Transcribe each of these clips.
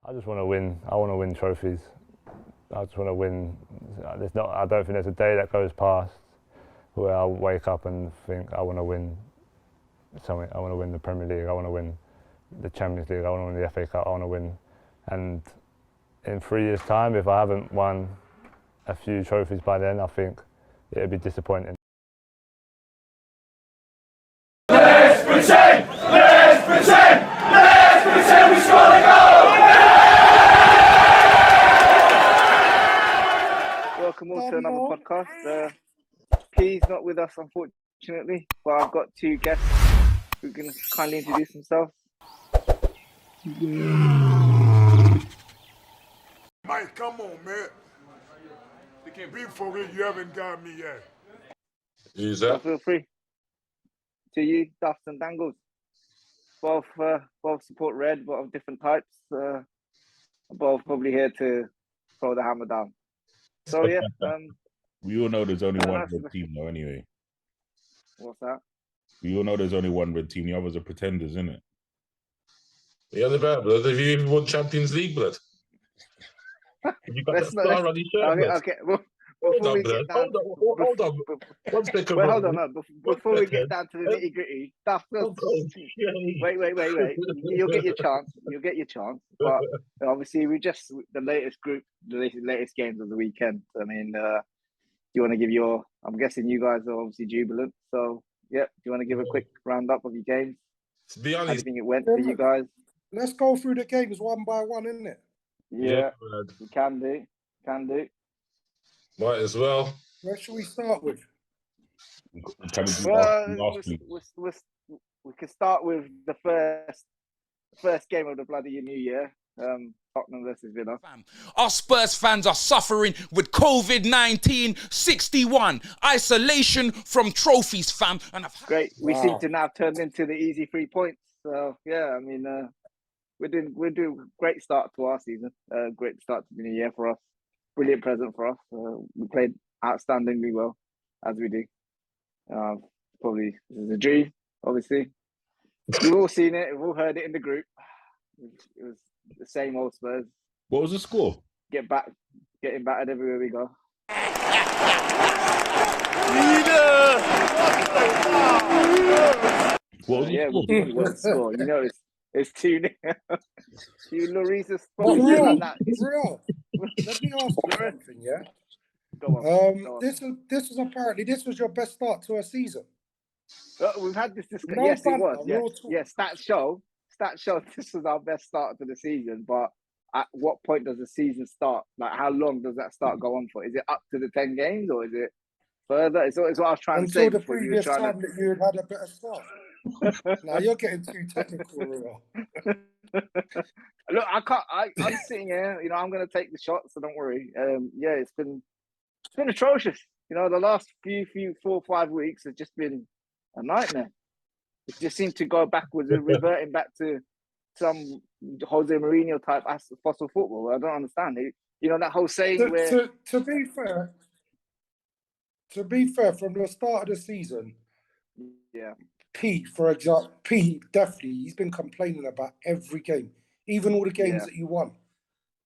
I just want to win. I want to win trophies. I just want to win. I don't think there's a day that goes past where I'll wake up and think I want to win something. I want to win the Premier League. I want to win the Champions League. I want to win the FA Cup. I want to win. And in 3 years' time, if I haven't won a few trophies by then, I think it'd be disappointing. Let's pretend! Let's pretend! Let's pretend we scored a goal! Welcome all to another podcast. P's not with us, unfortunately, but I've got two guests who can kindly introduce themselves. Mike, come on, man. Be for it, you haven't got me yet. Who's So that? feel free. To you, Duffs and Dangles. Both support Red, but of different types. Both probably here to throw the hammer down. So yeah. We all know there's only one red team though, anyway. What's that? We all know there's only one red team. The others are pretenders, isn't it? Yeah, the bad blood. Have you even won Champions League, blood? You got that star on your shirt, blood. Okay. Before we get down, hold on. 1 second. Wait, hold on. No, before we get down to the nitty gritty, Duff. Wait. You'll get your chance. But obviously, the latest games of the weekend. I mean, you want to give your? I'm guessing you guys are obviously jubilant. So, yeah. Do you want to give a quick roundup of your games? To be honest, how do you think it went for you guys? Let's go through the games one by one, isn't it? Yeah, we can do. Might as well. Where should we start with? We can start with the first game of the bloody new year. Tottenham versus Villa. Our Spurs fans are suffering with COVID-19, 61, isolation from trophies, fam. And great. We seem to now turn into the easy 3 points. So yeah, I mean, we're doing a great start to our season. Great start to the new year for us. Brilliant present for us. We played outstandingly well, as we do. Probably this is a dream, obviously. We've all seen it. We've all heard it in the group. It was the same old Spurs. What was the score? Getting battered everywhere we go. What was the score? You know, it's 2-0. You Lloris's spot. Real. Let me ask you something, yeah? Go on. This was your best start to a season. We've had this discussion. Yes, it was. Yes, stats show this was our best start to the season. But at what point does the season start? Like, how long does that start go on for? Is it up to the 10 games or is it further? It's what I was trying to say. Until the previous time that you had a better start. Now you're getting too technical, Real. Look, I'm sitting here. You know, I'm going to take the shot, so don't worry. It's been atrocious. You know, the last few 4 or 5 weeks has just been a nightmare. It just seemed to go backwards and reverting back to some Jose Mourinho type fossil football. I don't understand it. You know that whole saying to be fair, from the start of the season, yeah. Pete, for example, definitely, he's been complaining about every game, even all the games that you won.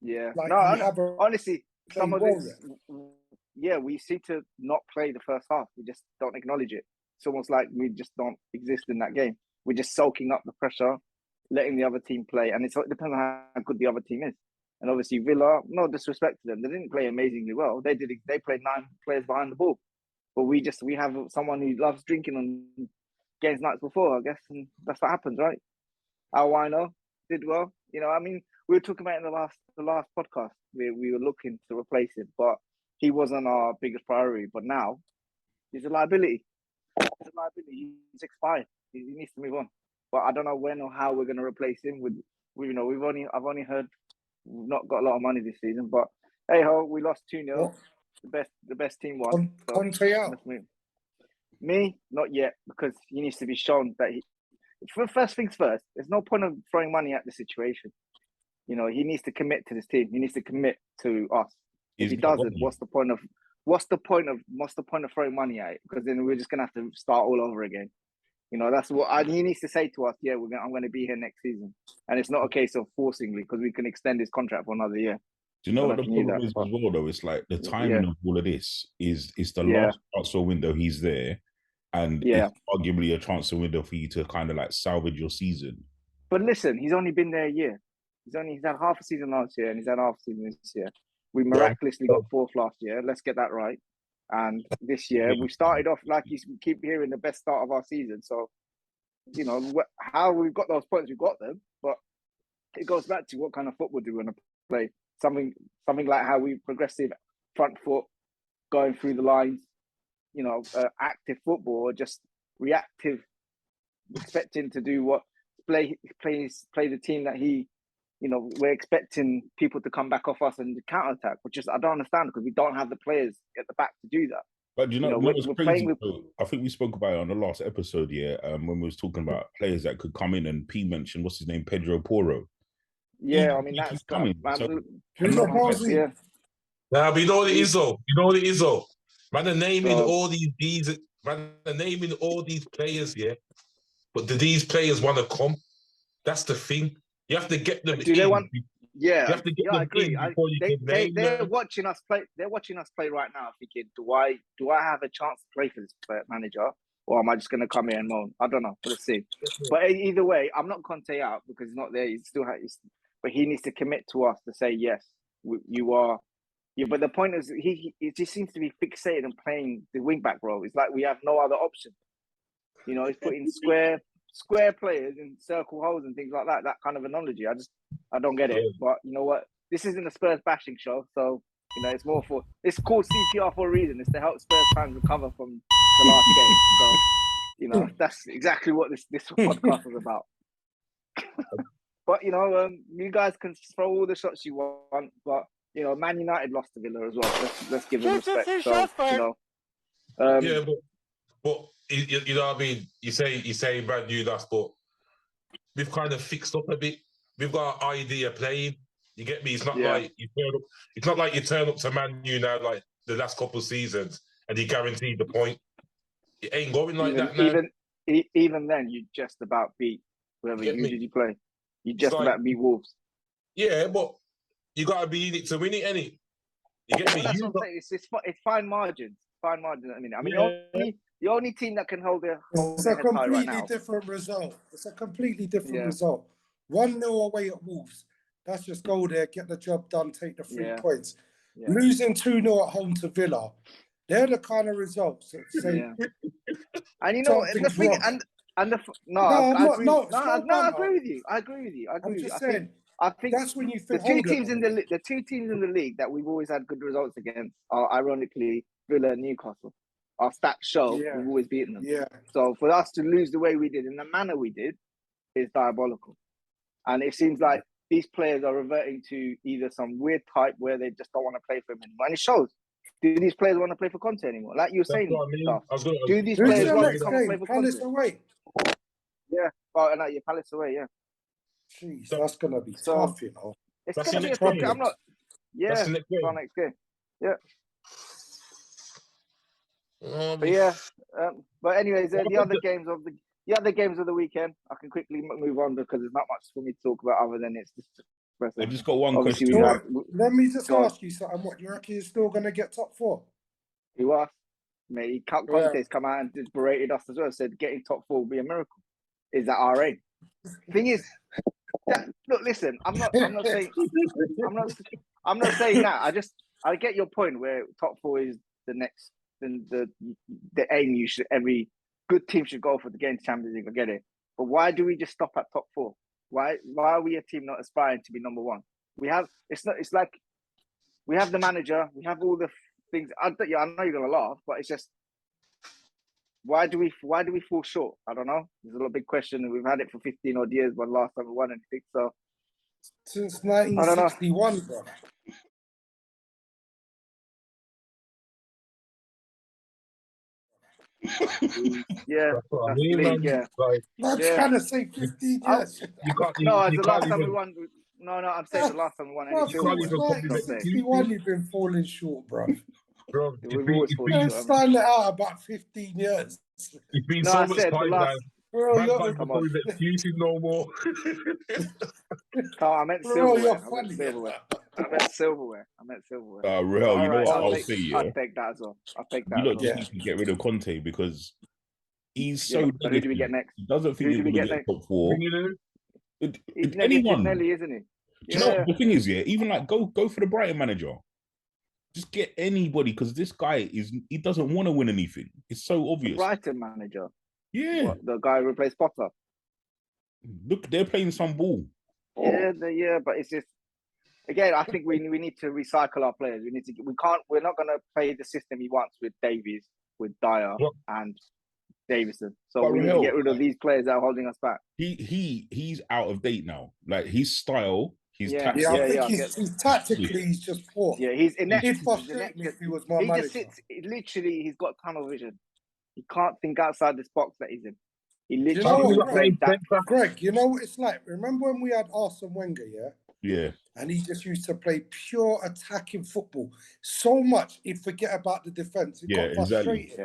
Yeah. Like, honestly, some of this, we seem to not play the first half. We just don't acknowledge it. It's almost like we just don't exist in that game. We're just soaking up the pressure, letting the other team play. And it depends on how good the other team is. And obviously Villa, no disrespect to them, they didn't play amazingly well. They played 9 players behind the ball. But we have someone who loves drinking on games nights before, I guess, and that's what happens, right? Alwino did well. You know, I mean, we were talking about in the last podcast, we were looking to replace him, but he wasn't our biggest priority. But now he's a liability. He's expired. He needs to move on. But I don't know when or how we're going to replace him. I've only heard we've not got a lot of money this season. But hey ho, we lost 2-0. The best team won. Conte out. Me, not yet, because he needs to be shown that first things first. There's no point of throwing money at the situation. You know, he needs to commit to this team. He needs to commit to us. If he doesn't, what's the point of throwing money at it? Because then we're just gonna have to start all over again. You know, that's what he needs to say to us. Yeah, I'm going to be here next season, and it's not a case of forcingly because we can extend his contract for another year. Do you know what the problem is as well, though? It's like the timing of all of this is the last transfer window he's there, and it's arguably a transfer window for you to kind of like salvage your season. But listen, he's only been there a year. He's had half a season last year, and he's had half a season this year. We miraculously got fourth last year. Let's get that right. And this year we started off like you keep hearing the best start of our season. So, you know, how we've got those points, we've got them. But it goes back to what kind of football do we want to play? Something like how we progressive front foot, going through the lines, you know, active football, or just reactive, expecting to do what play the team that he, you know, we're expecting people to come back off us and counter attack, which is I don't understand because we don't have the players at the back to do that. But you know what's crazy? I think we spoke about it on the last episode, when we was talking about players that could come in, and P mentioned what's his name, Pedro Porro. Yeah, I mean that's coming. Nah, but you know what it is though. Man, they're naming all these players, but do these players want to come? That's the thing. You have to get them. Do they want? Yeah, you have to get them. I agree. They're watching us play. They're watching us play right now, thinking, "Do I have a chance to play for this manager, or am I just going to come here and moan?" I don't know. Let's see. But either way, I'm not Conte out because he's not there. He's still, but he needs to commit to us to say yes, you are. Yeah, but the point is, he just seems to be fixated on playing the wing back role. It's like we have no other option. You know, he's putting square players in circle holes and things like that. That kind of analogy, I don't get it. But you know what? This isn't a Spurs bashing show, so you know it's called CPR for a reason. It's to help Spurs fans recover from the last game. So you know that's exactly what this podcast was about. But you know, you guys can throw all the shots you want, but you know, Man United lost to Villa as well. Let's give them respect. So you know, but you know what I mean. You say Man U lost, but we've kind of fixed up a bit. We've got an idea playing. You get me? It's not like you turn up to Man U now like the last couple of seasons and you guaranteed the point. It ain't going like that now. Even then, you just about beat whoever you play. You just about beat Wolves. Yeah, but you got to be in it to win it, innit? You get me? That's what I'm saying. It's fine margins. Fine margins. I mean, the only team that can hold their it's a completely different result. It's a completely different result. 1-0 away at Wolves. That's just go there, get the job done, take the 3 points. Yeah. Losing 2-0 at home to Villa. They're the kind of results that say. And you know, the thing, I agree with you. I'm just saying. I think that's when you think the two teams in the league that we've always had good results against are ironically Villa and Newcastle. Our stats show we've always beaten them. Yeah. So for us to lose the way we did in the manner we did is diabolical. And it seems like these players are reverting to either some weird type where they just don't want to play for him anymore. And it shows. Do these players want to play for Conte anymore? Like you were saying, do these players want to come and play for Conte? Palace away. Yeah. Oh, no, you're Palace away, yeah. Jeez, that's going to be tough, you know. It's going to be a tough game. I'm not... Yeah, that's our next game. Yeah. But yeah, but anyways, the other games of the weekend, I can quickly move on because there's not much for me to talk about other than it's just I just got one question. Let me just ask you something. What, you reckon you're still going to get top 4? He was. Mate, Conte's come out and just berated us as well. Said getting top 4 will be a miracle. Is that our aim? Thing is, look, listen. I'm not saying that. I get your point where top 4 is the next. The aim every good team should go for to get into Champions League. I get it, but why do we just stop at top 4? Why are we a team not aspiring to be number 1? It's like we have the manager, we have all the things. I know you're gonna laugh, but it's just why do we fall short? I don't know. There's a big question, and we've had it for 15 odd years. But last time we won anything, so since 1961, bro. Yeah, I'm trying to say 15 years. The last time we won. No, I'm saying the last time we won. 61, you've been falling short, bro. We've always fallen short. Starting it out about 15 years. It's been so much time now. Bro, Man you're, can't even call him excuses no more. I meant bro, silverware. you're I meant funny. silverware. I meant silverware. I meant silverware. Real, you know what I'll say, yeah? I'll take that as well. I'll take that You as lot well. just need to get rid of Conte because he's Yeah. so So who do we get negative. next? He doesn't think Who he's do we going to get get next? top four. He's negative Anyone. Nelly, isn't he? Do you know what the thing is, yeah? Even like go for the Brighton manager. Just get anybody because this guy he doesn't want to win anything. It's so obvious. The Brighton manager. Yeah. What, the guy who replaced Potter. Look, they're playing some ball. Yeah, but it's just again. I think we need to recycle our players. We're not going to play the system he wants with Davies, with Dyer, and Davison. So we need to get rid of these players that are holding us back. He's out of date now. Like his style, his tactics. Yeah, I think he's tactically he's just poor. Yeah, he's inept. He'd frustrate me if he was my manager. Just sits. Literally, he's got tunnel vision. He can't think outside this box that he's in. He literally. Greg, you know what it's like? Remember when we had Arsene Wenger, Yeah. And he just used to play pure attacking football so much he'd forget about the defense. He got frustrated.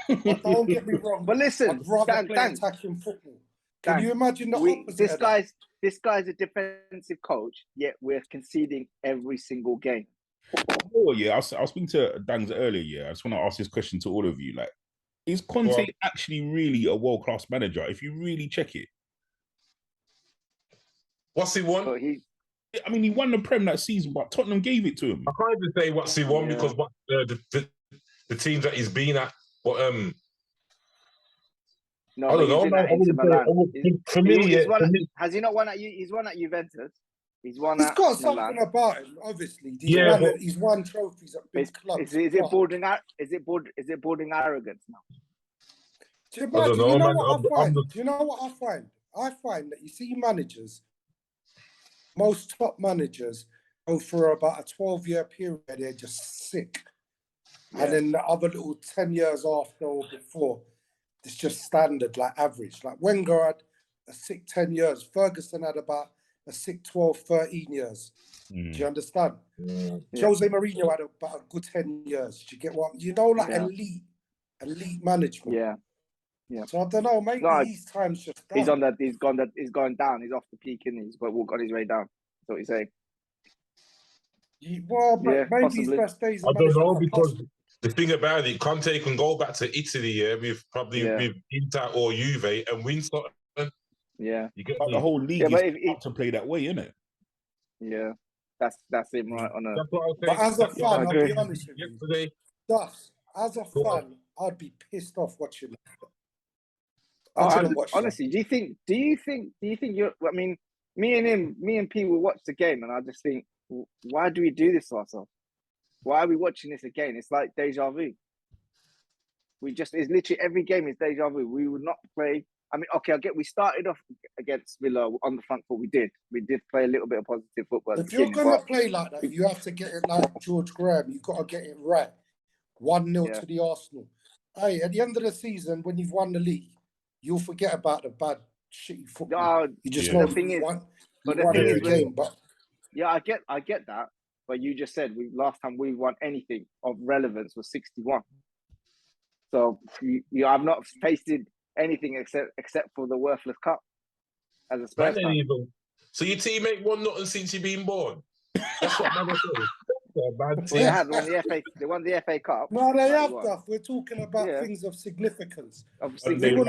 Exactly. But don't get me wrong. But listen, I'd rather play attacking football. Can you imagine the opposite? This guy's a defensive coach, yet we're conceding every single game. Oh yeah, I was speaking to Dangs earlier. Yeah, I just want to ask this question to all of you. Like, is Conte actually really a world-class manager? If you really check it, what's he won? I mean, he won the Prem that season, but Tottenham gave it to him. I can't even say what's he won because the teams that he's been at, but no, I don't know. For me, has he not won at? He's won at Juventus. He's won. He's got something about him, obviously. He's won trophies at big clubs. Is it bordering? Is it bordering arrogance now? Do you know what I find? I find that you see managers, most top managers go for about a 12-year period. They're just sick, and then the other little 10 years after or before, it's just standard, like average. Like Wenger had a sick 10 years. Ferguson had about a sick 12, 13 years. Do you understand? Jose Mourinho had about a good 10 years. Do you get what? Elite management. Yeah. So I don't know, maybe these times just done. He's going down. He's off the peak, and he's got on his way down. That's what he's saying. Maybe his best days. I don't know because the thing about it, Conte can go back to Italy with Inter or Juve and win something. Yeah, you get the whole league is to play that way, isn't it? Yeah, that's him right on a. But as a fan, I'll be honest with you. As a fan, I'd be pissed off watching that. Honestly, do you think you're? I mean, me and P will watch the game, and I just think, why do we do this to ourselves? Why are we watching this again? It's like deja vu. It's literally every game is deja vu. We would not play. I mean, okay, we started off against Villa on the front foot. We did play a little bit of positive football. If you're going to play like that, you have to get it like George Graham. You've got to get it right. 1-0 to the Arsenal. Hey, at the end of the season, when you've won the league, you'll forget about the bad, shitty football. You just know you won every game. But I get that. But you just said last time we won anything of relevance was 61. So I've not tasted anything except for the worthless cup as a Spurs fan. So your teammate won nothing since you've been born. That's what man says. They won the FA Cup. No, they have stuff. We're talking about things of significance. They won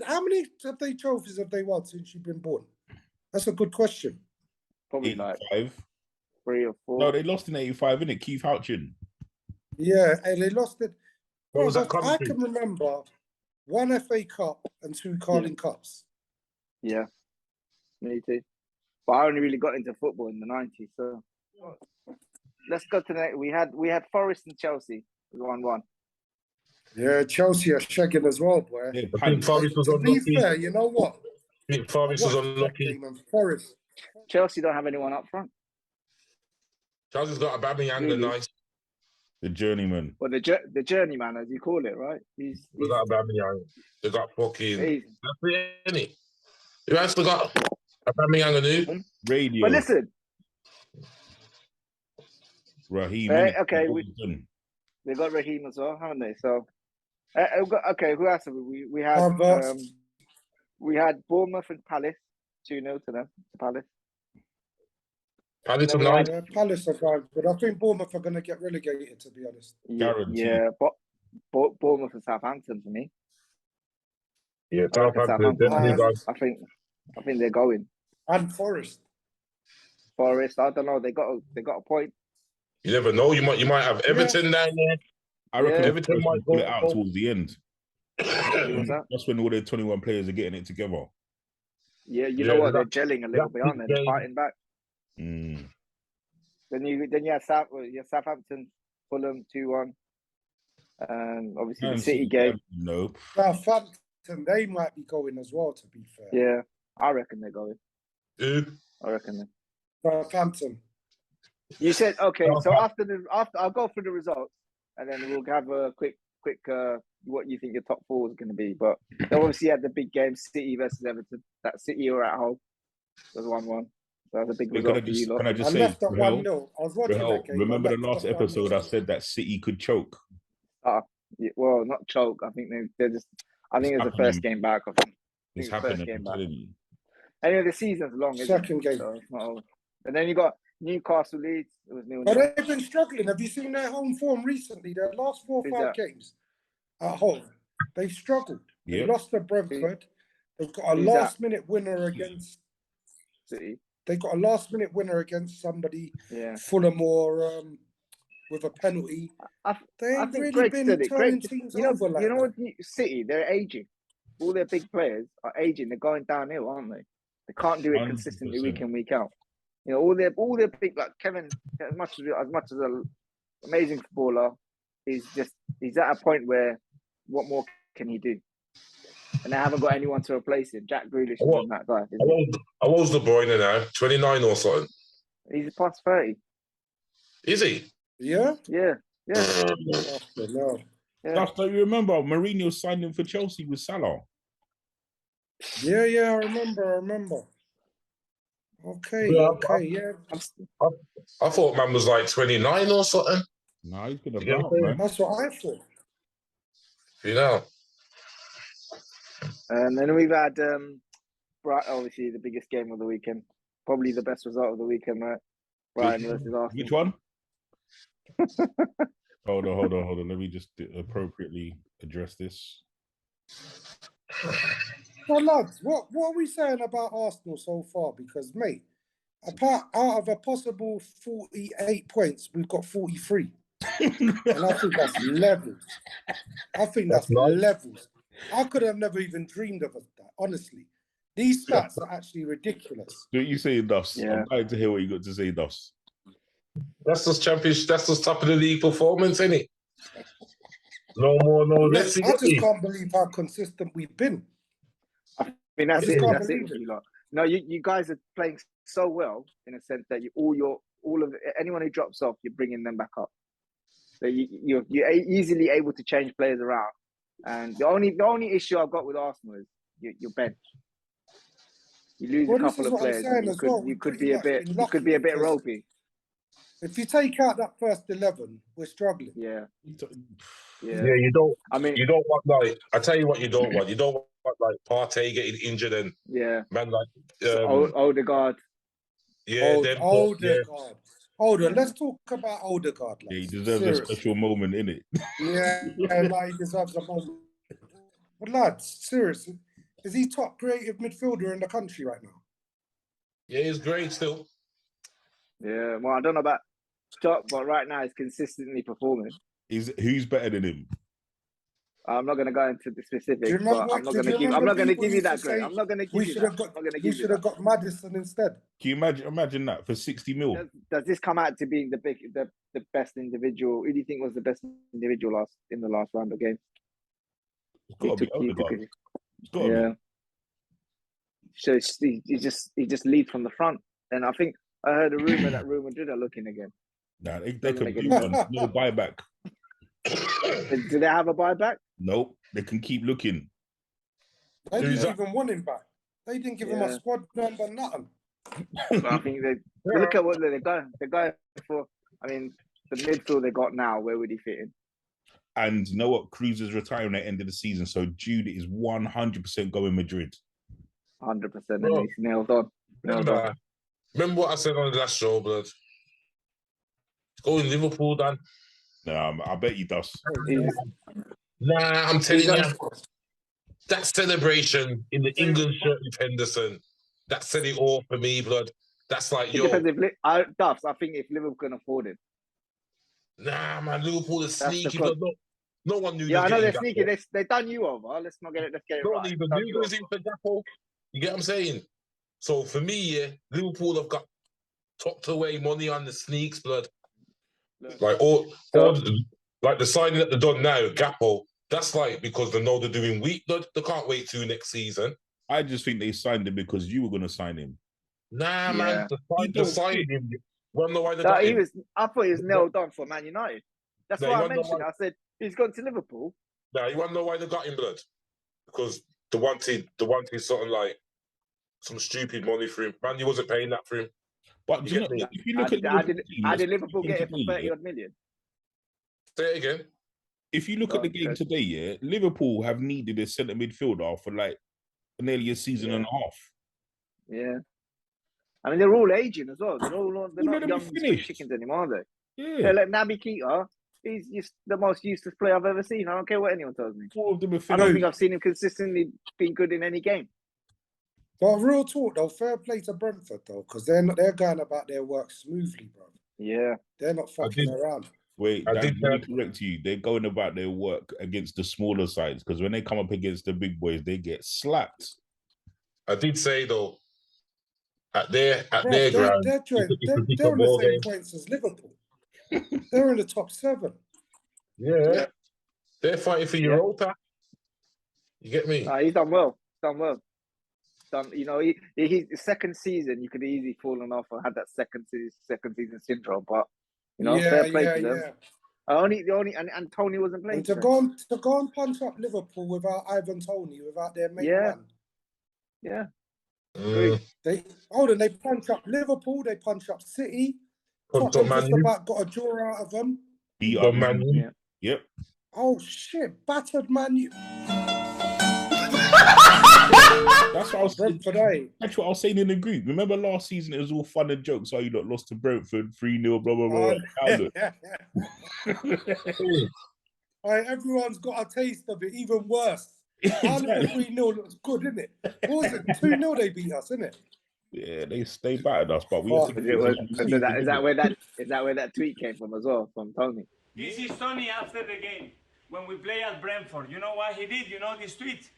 how many trophies have they won since you've been born? That's a good question. Probably 85. like 3 or 4. No, they lost in 85, innit? Keith Houchin. Yeah, and they lost it. I can remember 1 FA Cup and 2 Carling Cups. Yeah, me too. But I only really got into football in the 90s. So let's go to the next. We had Forest and Chelsea. It was 1-1. Yeah, Chelsea are shagging as well, boy. Yeah, I think Forest was unlucky. To be fair, you know what? I think Forest was unlucky. Forest. Chelsea don't have anyone up front. Chelsea's got Aubameyang, the nice. The journeyman. Well, the journeyman, as you call it, right? He's got Aubameyang. They got fucking. That's it, isn't it? Who else they got? Aubameyang and who? Radio. But listen. Raheem. Okay, they got Raheem as well, haven't they? So Okay, who else have we? We had Bournemouth and Palace 2-0 to them. Palace. Palace Then we tonight. had- Palace are going, but I think Bournemouth are going to get relegated, to be honest. Yeah, but Bournemouth and Southampton for me. Yeah, I reckon Southampton. Southampton. I think they're going. And Forest. Forest, I don't know. They got a point. You never know. You might have Everton down there. I reckon Everton Forest might will pull it go. out towards the end. What's that? That's when all their 21 players are getting it together. Yeah, you know what? They're gelling a little bit, aren't they? They're fighting back. Mm. Then you have Southampton, Fulham 2-1. Obviously the City game. No. Southampton, they might be going as well, to be fair. Yeah, I reckon they're going. Who? I reckon they. Southampton. You said okay. So after I'll go through the results, and then we'll have a quick what you think your top four is going to be. But they obviously had the big game, City versus Everton. That City were at home. It was 1-1. So that was a big result for you lot. Can I just I say, left at 1-0. I was watching that game. remember the last episode I said that City could choke? Yeah, well, not choke. I think they're just. I think it's the first game back. I think It's the first happening. game I'm back. telling you. Anyway, the season's long. Second game. So it's not over. And then you got Newcastle Leeds. It was 0-0. But they've been struggling. Have you seen their home form recently? Their last 4 or 5 games at home, they've struggled. They lost to Brentford. They've got a last-minute winner against City. They got a last-minute winner against somebody, Yeah. Fulham or with a penalty. They've think really Greg been said it. turning Greg, teams you know over. Like what? City, they're aging. All their big players are aging. They're going downhill, aren't they? They can't do it 100%. consistently week in, week out. You know, all their big, like Kevin, as much as an amazing footballer, he's at a point where what more can he do? And they haven't got anyone to replace him. Jack Grealish isn't that guy. How old's De Bruyne now? 29 or something? He's past 30. Is he? Yeah? Yeah. No. Yeah. Do you remember Mourinho signed him for Chelsea with Salah? Yeah, I remember. Okay, yeah. I thought man was like 29 or something. No, he's been about, man. That's what I thought. You know. And then we've had obviously the biggest game of the weekend, probably the best result of the weekend, right? Brighton versus Arsenal. Which one? Hold on. Let me just appropriately address this. Well, lads, what are we saying about Arsenal so far? Because, mate, out of a possible 48 points, we've got 43. And I think that's levels. Levels. I could have never even dreamed of that, honestly. These stats are actually ridiculous. What you saying, Duffs? Yeah. I'm dying to hear what you got to say, Duffs. That's just championship. That's just top of the league performance, isn't it? No more, no less. I just can't believe how consistent we've been. I mean, that's it. That's it. You lot. No, you guys are playing so well in a sense that anyone who drops off, you're bringing them back up. So you're easily able to change players around. And the only issue I've got with Arsenal is your bench. You lose a couple of players, and you could be a bit ropey. If you take out that first 11, we're struggling. Yeah. You don't. I mean, you don't want like. I tell you what, you don't want. You don't want like Partey getting injured and man like Odegaard. Yeah, Odegaard. Let's talk about Odegaard. Yeah, he deserves a special moment, innit? Yeah, he deserves a moment. But lads, seriously, is he top creative midfielder in the country right now? Yeah, he's great still. Yeah, well, I don't know about top, but right now he's consistently performing. Who's better than him? I'm not going to go into the specifics, but I'm not going to give you that grade. I'm not going to give you that. We should have got Maddison instead. Can you imagine that for 60 mil? Does this come out to being the best individual? Who do you think was the best individual in the last round of games? It's got to be Odegaard. Yeah. So he just leads from the front, and I think I heard a rumor that Real Madrid are looking again. Nah, they can do one. No buyback. Do they have a buyback? Nope. They can keep looking. They didn't even want him back. They didn't give him a squad number, nothing. I think they look at what they're going. They're going for. I mean, the midfield they got now. Where would he fit in? And you know what? Cruz is retiring at the end of the season, so Jude is 100% going Madrid. 100%, and he's nailed on. Remember what I said on the last show, blood? Going Liverpool, Dan. No, I bet he does. Nah, I'm telling you, that celebration in the England shirt with Henderson, that said it all for me, blood. That's like, yo. Duffs, I think if Liverpool can afford it. Nah, man, Liverpool is sneaky, but no one knew. Yeah, I know they're sneaky. They done you over. Let's get it right. No one even knew he was in for Gappo. You get what I'm saying? So for me, yeah, Liverpool have got tucked away money on the sneaks, blood. Like like the signing that they've done now, Gappo. That's like because they know they're doing weak, blood. They can't wait till next season. I just think they signed him because you were going to sign him. Nah, man, the signing him. Wonder why they got him. I thought he was nailed on for Man United. That's why I mentioned. I said he's gone to Liverpool. Nah, you want to know why they got him, blood? Because they wanted something like some stupid money for him. Man, he wasn't paying that for him. But do you know, if you look how did Liverpool get it for 30-odd million? Say it again. If you look at the game today, yeah, Liverpool have needed a centre midfielder for like nearly a season and a half. Yeah. I mean, they're all aging as well. They're not young chickens anymore, are they? Yeah. Like Naby Keita, he's the most useless player I've ever seen. I don't care what anyone tells me. I don't think I've seen him consistently being good in any game. But real talk though, fair play to Brentford though, because they're going about their work smoothly, bro. Yeah. They're not fucking around. Wait, let me correct you. They're going about their work against the smaller sides because when they come up against the big boys, they get slapped. I did say though, at their ground, they're on the same points as Liverpool. They're in the top 7. Yeah. They're fighting for Europa. You get me? He's done well. You know, he's second season. You could easily fallen off and had that second season syndrome, but you know, fair play to them. And Tony wasn't playing. And to go and punch up Liverpool without Ivan Toney, without their main man. Yeah. They punch up Liverpool. They punch up City. Tottenham just about got a draw out of them. Man U. Yep. Oh shit! Battered Man U. That's what I was saying today. That's what I was saying in the group. Remember last season it was all fun and jokes. How you lot lost to Brentford 3-0, blah blah blah. Everyone's got a taste of it. Even worse. Exactly. 3-0 looks good, isn't it? What was it? 2-0 they beat us, isn't it? Yeah, they battered us, but we. Is that where that tweet came from as well, from Tony? This is Tony after the game when we play at Brentford. You know what he did? You know this tweet.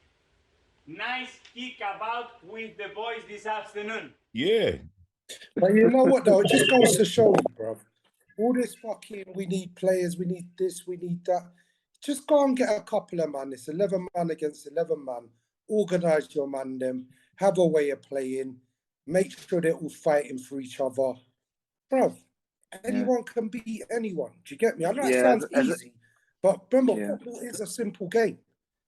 Nice kick about with the boys this afternoon. Yeah. But you know what though? It just goes to show you, bro. All this fucking, we need players, we need this, we need that. Just go and get a couple of man. It's 11 man against 11 man. Organise your man them. Have a way of playing. Make sure they're all fighting for each other. Bro, anyone can beat anyone. Do you get me? I know it sounds easy, but remember, football is a simple game.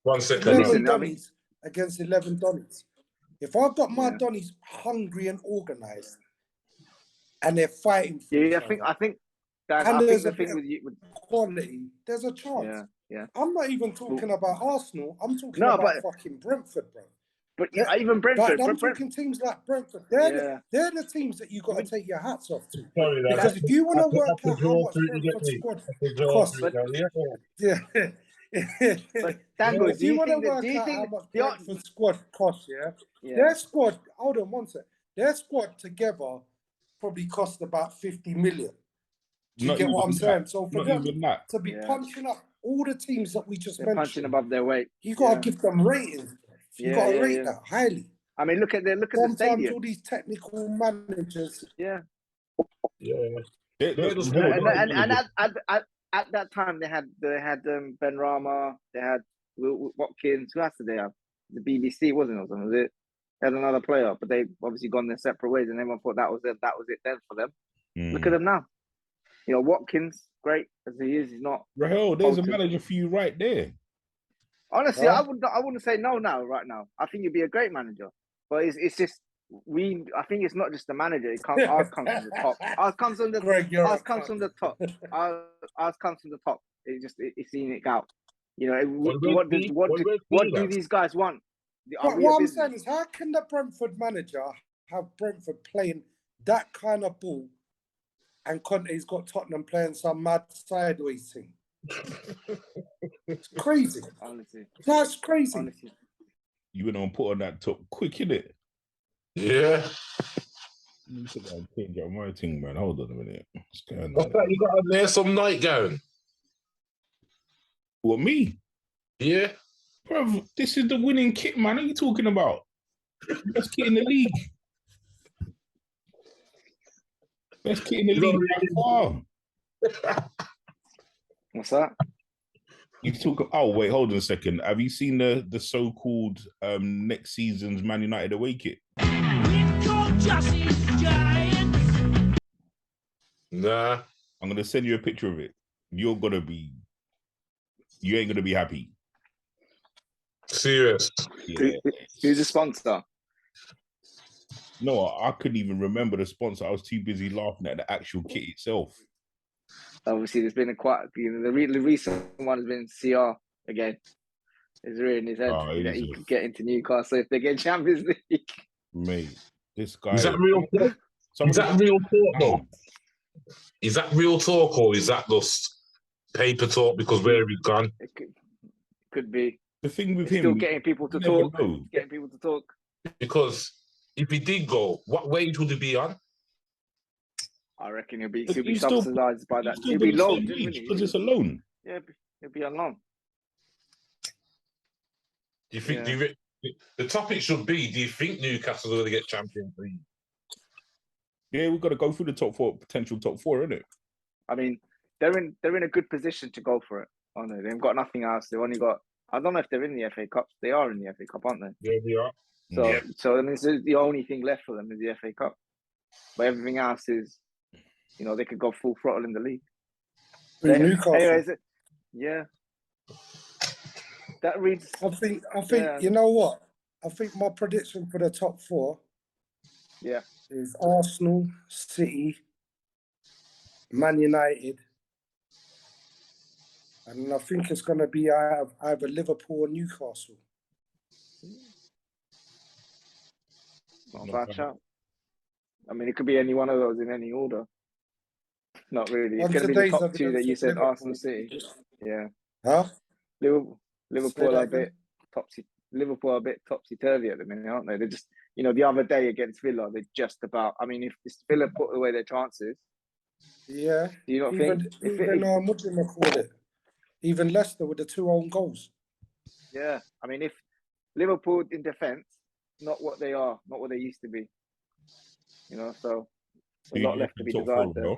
1 second. 11 dummies against 11 Donnies. If I've got my Donnies hungry and organised, and they're fighting for each other, I think there's the thing with quality, there's a chance. Yeah. I'm not even talking about Arsenal. I'm talking about fucking Brentford, bro. But even Brentford, I'm talking teams like Brentford. They're the teams that you got to take your hats off to. Because if you want to work out how much Brentford squad costs, but Dango, if you want to work out how much Brentford squad costs, their squad. Hold on one sec. Their squad together probably cost about 50 million. Do you get what I'm saying? So for them to be punching up all the teams that we just mentioned, punching above their weight, you got to give them ratings. You got to rate that highly. I mean, look at the Sometimes stadium. all these technical managers. And at that time they had Ben Rama, they had Watkins. Who else did they have? The BBC wasn't it? Was it? They had another player, but they've obviously gone their separate ways, and everyone thought that was it then for them. Look at them now. You know, Watkins, great as he is, he's not. Rahel, there's a manager for you right there. Honestly, I wouldn't say no now, right now. I think you'd be a great manager, but it's just I think it's not just the manager. Ours comes from the top. Ours comes from the top. It's seeing it out. You know, what do these guys want? What I'm saying is, how can the Brentford manager have Brentford playing that kind of ball, and Conte's got Tottenham playing some mad sideways thing? It's crazy. Honestly, that's crazy. Honestly. You went on put on that top quick, innit? Yeah. You said I'll change out my thing, man. Hold on a minute. What's going on? What's that you got on there? Some night gown? What, me? Yeah. Bro, this is the winning kit, man. What are you talking about? Best kit in the league. Best kit in the league by far. What's that? You talk. Oh wait, hold on a second. Have you seen the so-called next season's Man United away kit? Nah. I'm gonna send you a picture of it. You ain't gonna be happy. Serious. Yeah. Who's the sponsor? No, I couldn't even remember the sponsor. I was too busy laughing at the actual kit itself. Obviously, there's been the recent one has been CR again. It's really in his head that he could get into Newcastle if they get Champions League. Mate, this guy. Is that real talk? Is that real talk though? Is that real talk or is that just paper talk because where he's gone? It could be. The thing with him, still getting people to talk. Getting people to talk. Because if he did go, what wage would he be on? I reckon he'll be subsidised by that. He'll be loaned, because it's a loan. Yeah, he'll be on loan. Do you think the topic should be? Do you think Newcastle are going to get Champions League? Yeah, we've got to go through the top four, potential top four, isn't it? I mean, they're in a good position to go for it, aren't they? They've got nothing else. They've only got. I don't know if they're in the FA Cup. They are in the FA Cup, aren't they? Yeah, they are. So I mean, the only thing left for them is the FA Cup. But everything else is, they could go full throttle in the league. Newcastle. Yeah. That reads. I think. You know what? I think my prediction for the top four. Yeah. Is Arsenal, City, Man United, and I think it's going to be either Liverpool or Newcastle. Not a bad shout. I mean, it could be any one of those in any order. Not really. It's going to be the top two that you said, Liverpool. Arsenal, City. Yeah. Huh? Liverpool are a bit topsy-turvy at the minute, aren't they? They're just, the other day against Villa, they're just about. I mean, if Villa put away their chances. Yeah. Do you not think? What do you call it? Even Leicester with the 2 own goals. Yeah. I mean, if Liverpool in defence, not what they are, not what they used to be. So a lot left to be desired there.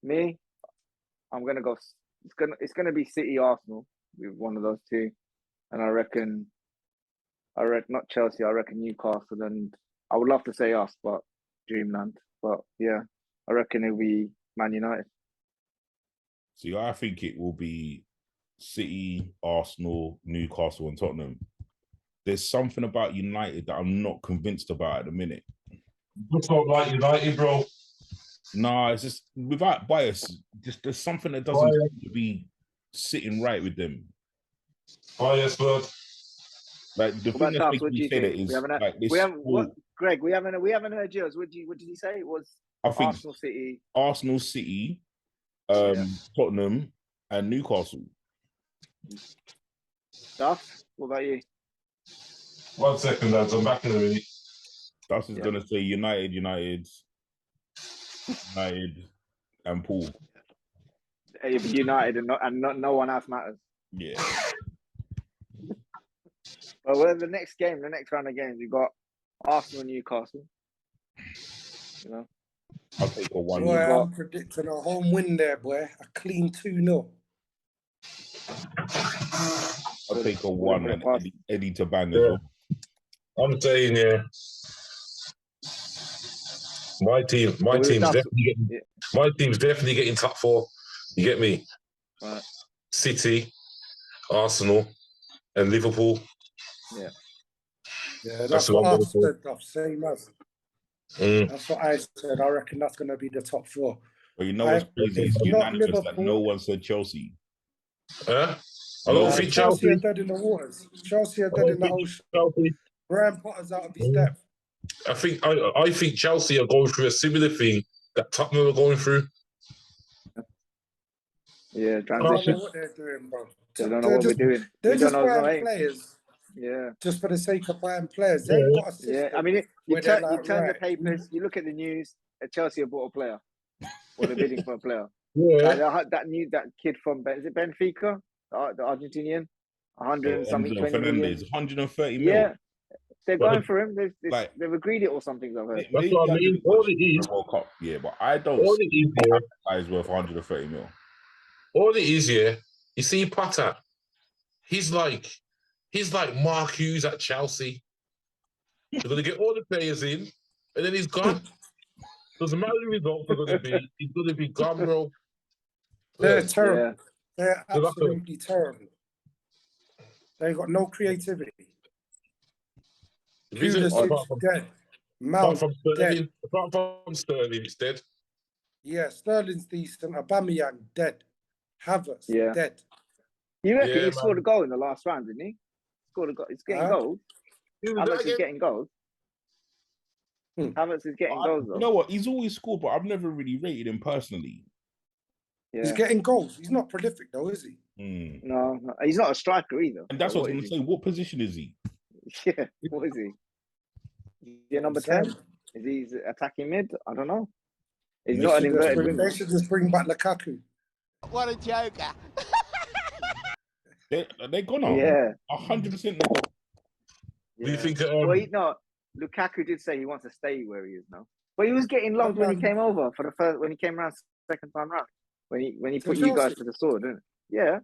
Me, I'm gonna go. It's gonna be City, Arsenal with one of those two, and I reckon not Chelsea. I reckon Newcastle, and I would love to say us, but Dreamland. But yeah, I reckon it'll be Man United. See, I think it will be City, Arsenal, Newcastle, and Tottenham. There's something about United that I'm not convinced about at the minute. You talk like United, bro. Nah, it's just without bias. Just there's something that doesn't seem to be sitting right with them. Bias, blood. Like the thing that makes me say that is like this. Greg, we haven't heard yours. What did you say? It was Arsenal, City, Tottenham, and Newcastle. Duff, what about you? 1 second, lads. I'm back in a minute. Duff is gonna say United, and Paul. United and no one else matters. Yeah. Well, the next round of games, we've got Arsenal, Newcastle. I'll take a 1. Boy, I'm predicting a home win there, boy. A clean 2-0. I'll take a 1 and Eddie to bang as well. I'm saying, my team's definitely getting top 4. You get me? Right. City, Arsenal, and Liverpool. Yeah, that's what I said. Same as. That's what I said. I reckon that's going to be the top 4. But you know what's crazy? It's If not unanimous that Liverpool, no one said Chelsea. Huh? I don't think Chelsea are Chelsea. dead in the waters. Chelsea are I dead don't in the think ocean. Chelsea. Graham Potter's out of his depth. I think Chelsea are going through a similar thing that Tottenham are going through. Yeah, I don't know transition. what they're doing, bro. They don't know what we're doing. They're We just don't know buying no players. Yeah. Just for the sake of buying players. They ain't got a system. Yeah, I mean, you where they're like, turn the right, papers, you look at the news, Chelsea have bought a player. Or they're bidding for a player. Yeah. Like that kid from, is it Benfica? The Argentinian? 100 and something, 20 million. 130 Yeah. mil. They're going for him. They've agreed it or something, I've heard. That's what I mean. All it is. World Cup, yeah, but I don't All it is, yeah. That is worth 130 mil. All it is, yeah. You see, Potter, he's like Mark Hughes at Chelsea. They're going to get all the players in, and then he's gone. Doesn't matter the results are going to be. He's going to be gone, bro. They're terrible. Yeah. They're absolutely terrible. They've got no creativity. Apart dead. Mount from Sterling, dead. apart from Sterling, it's dead. Yeah, Sterling's decent. Aubameyang dead. Havertz dead. You reckon he scored a goal in the last round, didn't he? Scored a goal. He's getting goals. Havertz is getting goals. Havertz is getting goals, though. You know what? He's always scored, but I've never really rated him personally. Yeah. He's getting goals. He's not prolific, though, is he? No, he's not a striker either. And that's what I was going to say. What position is he? Yeah, what is he? Is he number 10? Is he attacking mid? I don't know. He's not an inverted winger. They should just bring back Lukaku. What a joker. They're gone on. Yeah. 100% they're gone. Do you think? Lukaku did say he wants to stay where he is now. But he was getting lumped when he came over when he came around second time round. When he put you guys to the sword, didn't it? Yeah.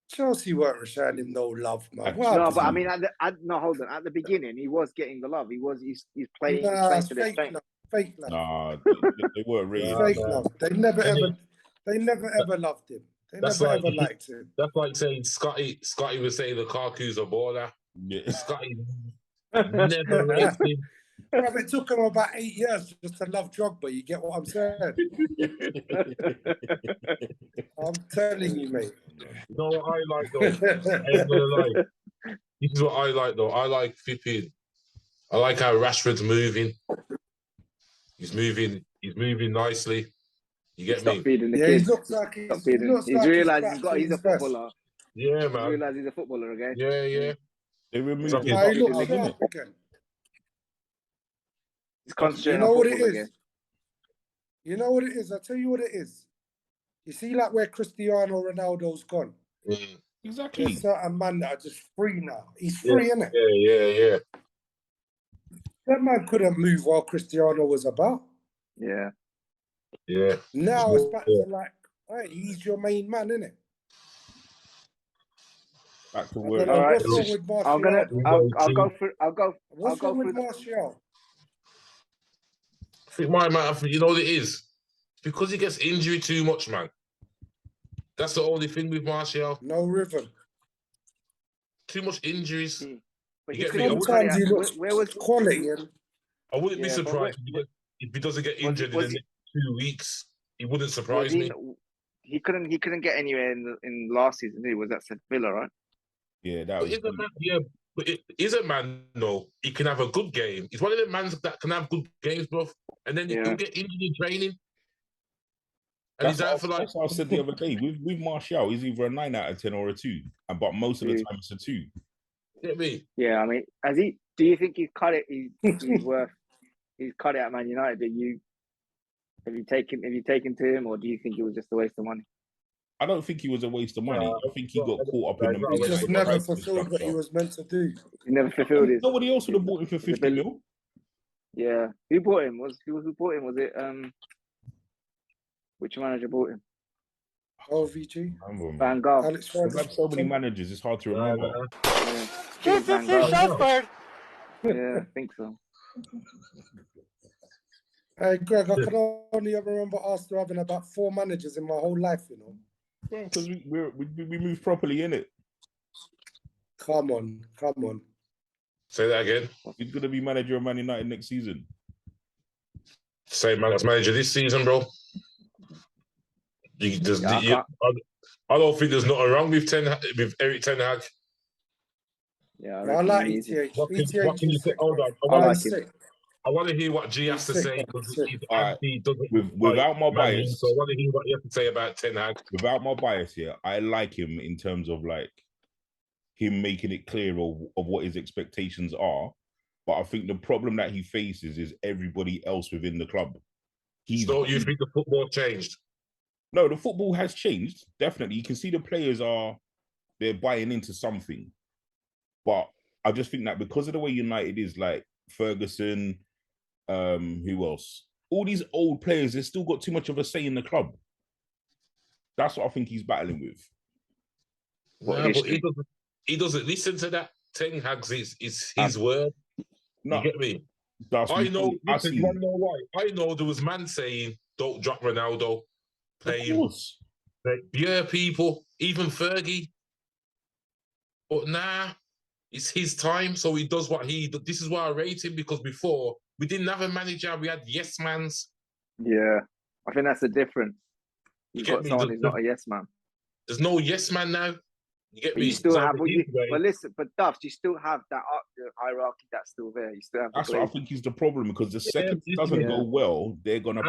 Chelsea weren't showing him no love, man. No, but I mean, hold on. At the beginning, he was getting the love. He's playing. Nah, he's playing fake love. Fake love. Nah, they weren't really. Fake love. They never ever loved him. They never ever liked him. That's like saying Scotty was saying Lukaku's a baller. Yeah. Scotty never rated him. Well, it took him about 8 years just to love Drogba. You get what I'm saying? I'm telling you, mate. You know what I like though? I ain't gonna lie. This is what I like though. I like flipping. I like how Rashford's moving. He's moving nicely. You get me? Yeah, he looks like he's realised he's a footballer. Yeah, man. He's realised he's a footballer again. Yeah. They removed him. He looks sharp again. He's concentrating on football what it is? again. You know what it is? I'll tell you what it is. You see, like where Cristiano Ronaldo's gone. Exactly. There's certain man that are just free now. He's free, innit? Yeah. That man couldn't move while Cristiano was about. Yeah. Now it's back to like, hey, he's your main man, innit? Back to work. All right. What's wrong with Martial? I'll go What's wrong with Martial? I think my man, you know what it is? It's because he gets injured too much, man. That's the only thing with Martial. No rhythm. Too much injuries. But you get me? Sometimes he looks quality. I wouldn't be surprised if he doesn't get injured in the next 2 weeks. He wouldn't surprise me. He couldn't get anywhere in last season. He was at Villa, right? Yeah, that was. But it is a man, though. He can have a good game. He's one of the mans that can have good games, bro. And then he'll get injured in training. And he's out for like. That's what I said the other day. With Martial, he's either a 9 out of 10 or a 2. But most of the time, it's a 2. Get me? Yeah, I mean, do you think he's cut it? He's worth. He's cut it at Man United. Have you taken to him, or do you think it was just a waste of money? I don't think he was a waste of money. I think he got caught up in the. He just never fulfilled what he was meant to do. He never fulfilled it. Nobody else would have bought him for 50 mil. Yeah, who bought him? Who bought him? Was it which manager bought him? OVG. Van Gaal. Alex We've had so many managers, it's hard to remember. Yeah, I think so. Hey, Greg, I can only ever remember Arsenal having about 4 managers in my whole life, you know. Because we moved properly, innit? Come on. Say that again. He's going to be manager of Man United next season. Same man as manager this season, bro. I don't think there's nothing wrong with Eric Ten Hag. Yeah, I like ETH. What can you say? Hold on. I want to hear what G has to say because he doesn't. Without my bias, so I want to hear what you have to say about Ten Hag. Without my bias here, I like him in terms of like him making it clear of what his expectations are. But I think the problem that he faces is everybody else within the club. So you think the football changed? No, the football has changed. Definitely. You can see the players they're buying into something. But I just think that because of the way United is, like Ferguson, who else? All these old players, they've still got too much of a say in the club. That's what I think he's battling with. But he doesn't listen to that. Ten Hag's is his word. No, you get me? I know. Listen, you want to know why? I know there was man saying, "Don't drop Ronaldo." Play him. Yeah, people, even Fergie. But nah, it's his time, so he does what he does. This is why I rate him, because before we didn't have a manager, we had yes mans. Yeah, I think that's the difference. You've got someone who's not a yes man. There's no yes man now. You get me? You still have, but listen, but Duffs, you still have that hierarchy that's still there. You still have. That's what I think is the problem, because the second it doesn't go well, they're gonna.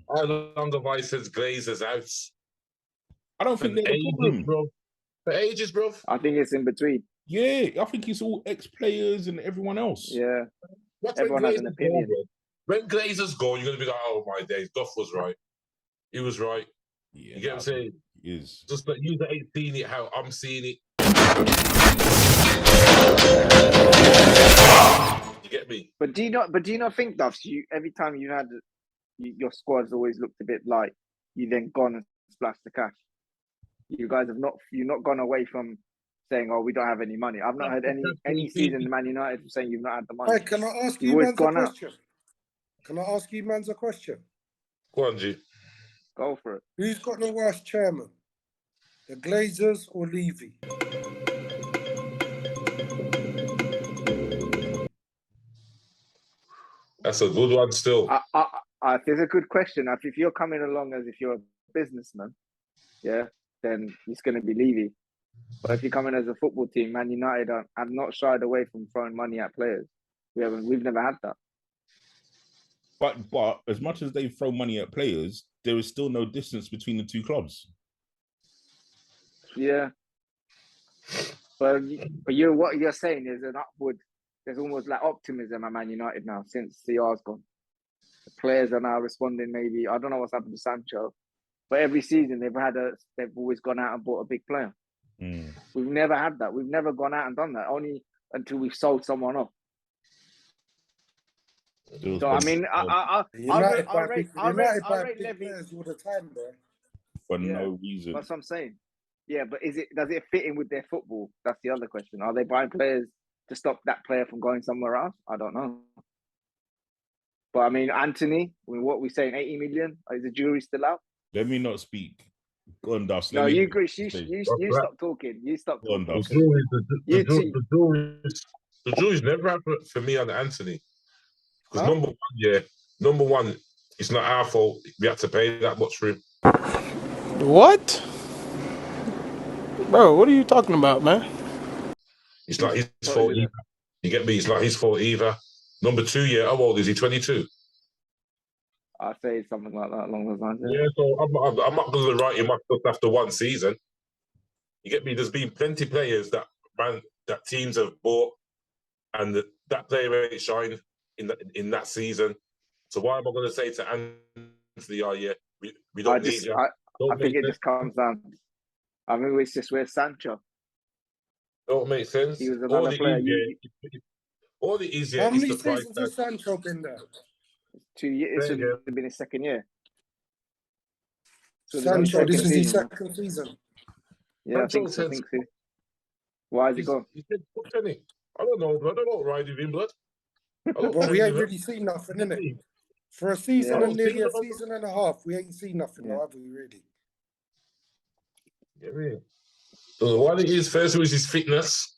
How long have I since Glazer's out? I don't think they're the problem, bro. For ages, bro. I think it's in between. Yeah, I think it's all ex-players and everyone else. Yeah, everyone has an opinion. When Glazer's gone, you're gonna be like, "Oh my days, Duff was right. He was right." Yeah, you get what I'm saying? Is just like you ain't seeing it how I'm seeing it. You get me? But do you not think, Duffs? Every time you had your squad's always looked a bit like you then gone and splashed the cash. You guys have not gone away from saying, "Oh, we don't have any money." I've not heard any season in Man United saying you've not had the money. Hey, can I ask you man's a question? Can I ask you man's a question? Go on, G. Go for it. Who's got the worst chairman? The Glazers or Levy? That's a good one still. It's a good question. If you're coming along as if you're a businessman, yeah, then it's going to be Levy. But if you're coming as a football team, Man United have not shied away from throwing money at players. We've never had that. But as much as they throw money at players, there is still no distance between the two clubs. Yeah. But what you're saying is an upward. There's almost like optimism at Man United now since CR's gone. The players are now responding. Maybe I don't know what's happened to Sancho, but every season they've always gone out and bought a big player. Mm. We've never had that. We've never gone out and done that. Only until we've sold someone off. So I mean, I rate Levy all the time, bro. For no reason. That's what I'm saying. Yeah, but does it fit in with their football? That's the other question. Are they buying players to stop that player from going somewhere else? I don't know. But I mean, Anthony, what are we saying? 80 million? Is the jury still out? Let me not speak. Go on, Dust. No, you agree. You stop talking. You stop talking. Go on, Dust. The jury's never out for me on Anthony. Because number one, it's not our fault. We had to pay that much for him. What? Bro, what are you talking about, man? It's not his fault either. You get me? It's not his fault either. Number two, how old is he? 22? I'd say something like that along those lines. Yeah, so I'm not going to write him up after one season. You get me? There's been plenty of players that teams have bought, and that player ain't shined in that season. So why am I going to say to Anthony, we don't need you? I think it just comes down. I mean, it's just where Sancho. Don't make sense. He was another player. All it is, How many is the price seasons has Sancho been there? 2 years. This would have been his second year. So Sancho, this is his second season. Yeah, I think so. Why has he gone? He said, I don't know, blood. I don't ride with him, blood. Well, we ain't really seen nothing, innit? For a season and nearly a season and a half, we ain't seen nothing, have we, really? Get me? So what it is, first was his fitness.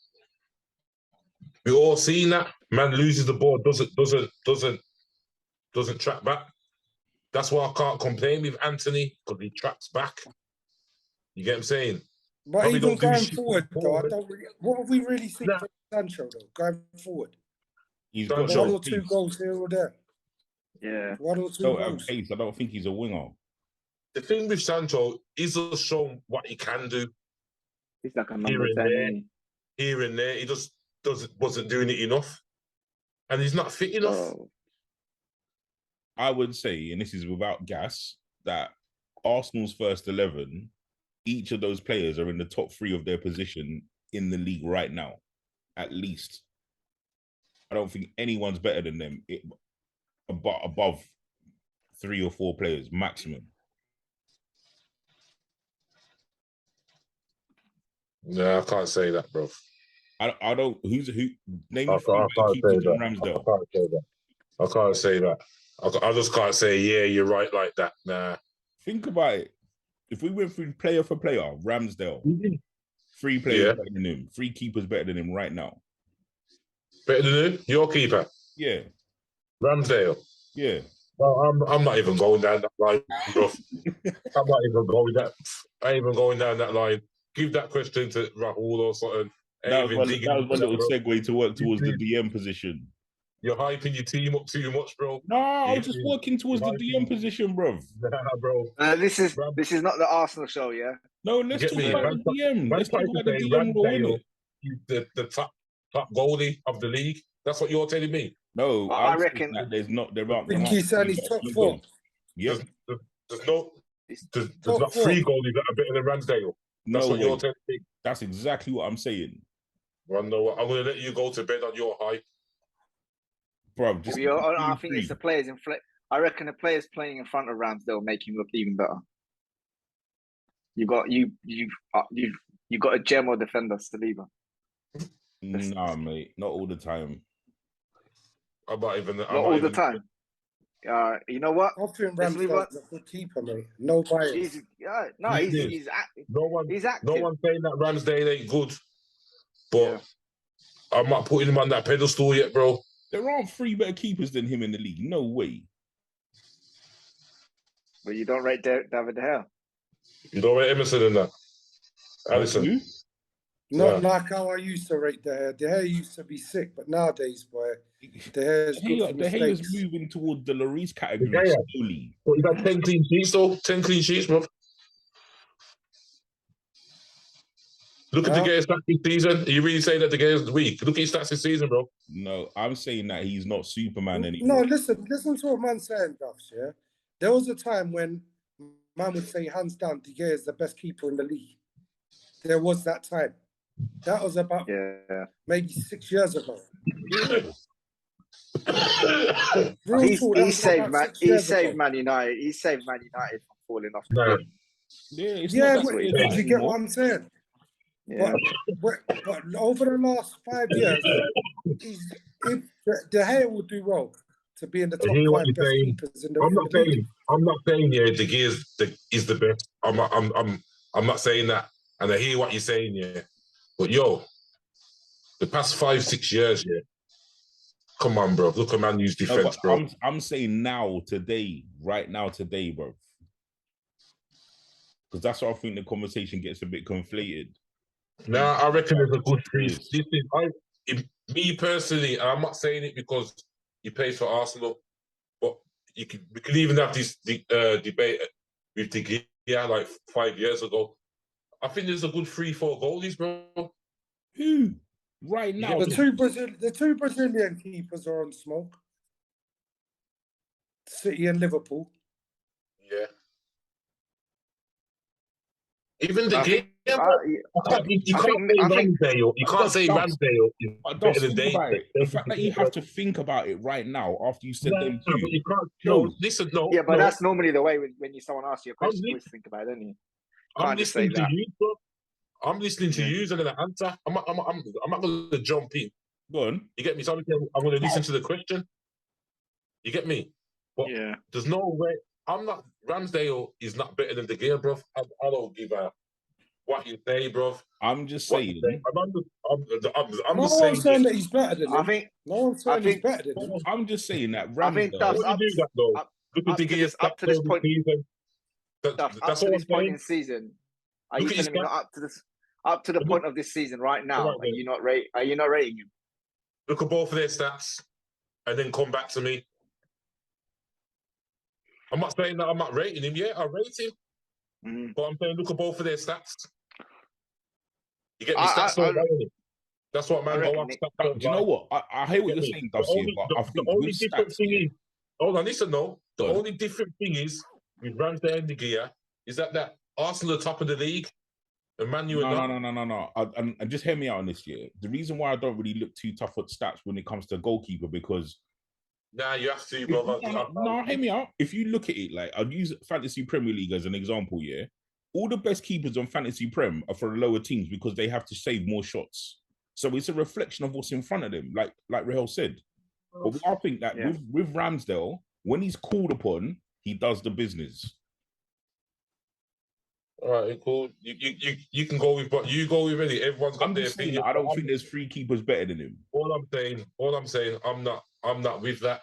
We all seen that. Man loses the ball, doesn't track back. That's why I can't complain with Anthony, because he tracks back. You get what I'm saying? But Probably even don't do going shit forward, though, I forward. don't really, what have we really seen from Sancho, though, going forward? He's got One no or two pace. goals here or there. Yeah. One or two Don't have goals. pace. I don't think he's a winger. The thing with Sancho, he's just shown what he can do. He's like a Here number and 10, there, ain't he? here and there. He just wasn't doing it enough. And he's not fit enough. Oh. I would say, and this is without gas, that Arsenal's first 11, each of those players are in the top 3 of their position in the league right now, at least. I don't think anyone's better than them, above 3 or 4 players maximum. No, I can't say that, bro. I don't. Who? Name I me 3 can't better say keepers than that. Ramsdale. I can't say that. I can't say that. I just can't say, yeah, you're right like that. Nah. Think about it. If we went through player for player, Ramsdale, 3 players better than him, 3 keepers better than him right now. Better than who? Your keeper? Yeah. Ramsdale? Yeah. Well, I'm not even going down that line, bro. I'm not even going that. I ain't even going down that line. Give that question to Rahul or something. That was one little segue to work towards the DM position. You're hyping your team up too much, bro. No, I was just working towards the DM position, bro. Nah, bro. This is not the Arsenal show, yeah? No, let's talk about the DM. Let's talk about the DM role, innit? He's the top goalie of the league. That's what you're telling me. No, I reckon that there aren't. He's saying he's top 4. Yep. There's not 3 goalies that are better than Ramsdale. That's what you're telling me. That's exactly what I'm saying. Well, no, I'm going to let you go to bed on your hype. Bro, I think it's the players in. I reckon the players playing in front of Ramsdale make him look even better. You got a gem or defender, Saliba. Nah, mate, not all the time. I'm not even. Not all the time. You know what? I think Ramsdale's a good keeper, mate. No bias. He's active. No one's saying that Ramsdale ain't good, but I'm not putting him on that pedestal yet, bro. There aren't 3 better keepers than him in the league. No way. But you don't rate David De Gea. You don't rate Emerson in that. Alisson. Not like how I used to rate De Gea. De Gea used to be sick, but nowadays, boy, De Gea's good for De Gea's moving towards the Lloris category slowly. Well, he got 10 clean sheets, though. 10 clean sheets, bro. Look at De Gea's stats this season. Are you really saying that De Gea's weak? Look at his stats this season, bro. No, I'm saying that he's not Superman anymore. No, listen to what man's saying, Duffs, yeah? There was a time when man would say, hands down, De Gea is the best keeper in the league. There was that time. That was about maybe 6 years ago. He saved Man United. He saved Man United from falling off the cliff. Did you get what I'm saying? Yeah. But over the last 5 years, De Gea will do well to be in the top 5 best keepers in the league. I'm not saying De Gea is the best. I'm not saying that. And I hear what you're saying, yeah. But yo, the past 5-6 years, yeah. Come on, bro. Look at Man U's defense, bro. I'm saying now, today, right now, today, bro. Because that's why I think the conversation gets a bit conflated. Nah, I reckon there's a good three. Me personally, and I'm not saying it because he plays for Arsenal, but we can even have this debate with De Gea like 5 years ago. I think there's a good 3-4 goalies, bro. Who? Right now. The two Brazilian keepers are on smoke. City and Liverpool. Yeah. Even De Gea, you can't say Ramsdale is better than Dave. The fact that you have to think about it right now after you said them two. But you can't. Listen, no. Yeah, but that's normally the way when someone asks you a question, you always think about it, don't you? I'm listening to you, bro. I'm listening to you. I'm going to answer. I'm not going to jump in. Go on. You get me? So I'm going to listen to the question. You get me? But there's no way. I'm not. Ramsdale is not better than De Gea, bro. I don't give a what you say, bro. I'm just saying. I'm just saying that he's better than him. No one's saying he's better than him. I'm just saying that Ramsdale. When you do that, though, up to this point. That's Up to this point in the season, are you telling me not up to the point of this season right now? Are you not rating him? Look at both of their stats, and then come back to me. I'm not saying that I'm not rating him. Yeah, I rate him, but I'm saying look at both of their stats. You get me? Stats don't lie on him. That's what man. Do you know what? I hear what you're saying, Dusty, but I think the only different thing is, hold on, listen, no. The only different thing is with Ramsdale and De Gea is that Arsenal are top of the league, and Man Utd are not. No. And just hear me out on this year. The reason why I don't really look too tough at stats when it comes to goalkeeper because. Nah, you have to, brother. No, hear me out. If you look at it, like I'll use Fantasy Premier League as an example. Yeah, all the best keepers on Fantasy Prem are for the lower teams because they have to save more shots. So it's a reflection of what's in front of them, like Rahel said. But I think that with Ramsdale, when he's called upon, he does the business. All right, cool. You can go with what you go with. Really, everyone's got their opinion. I don't think there's 3 keepers better than him. All I'm saying, I'm not with that.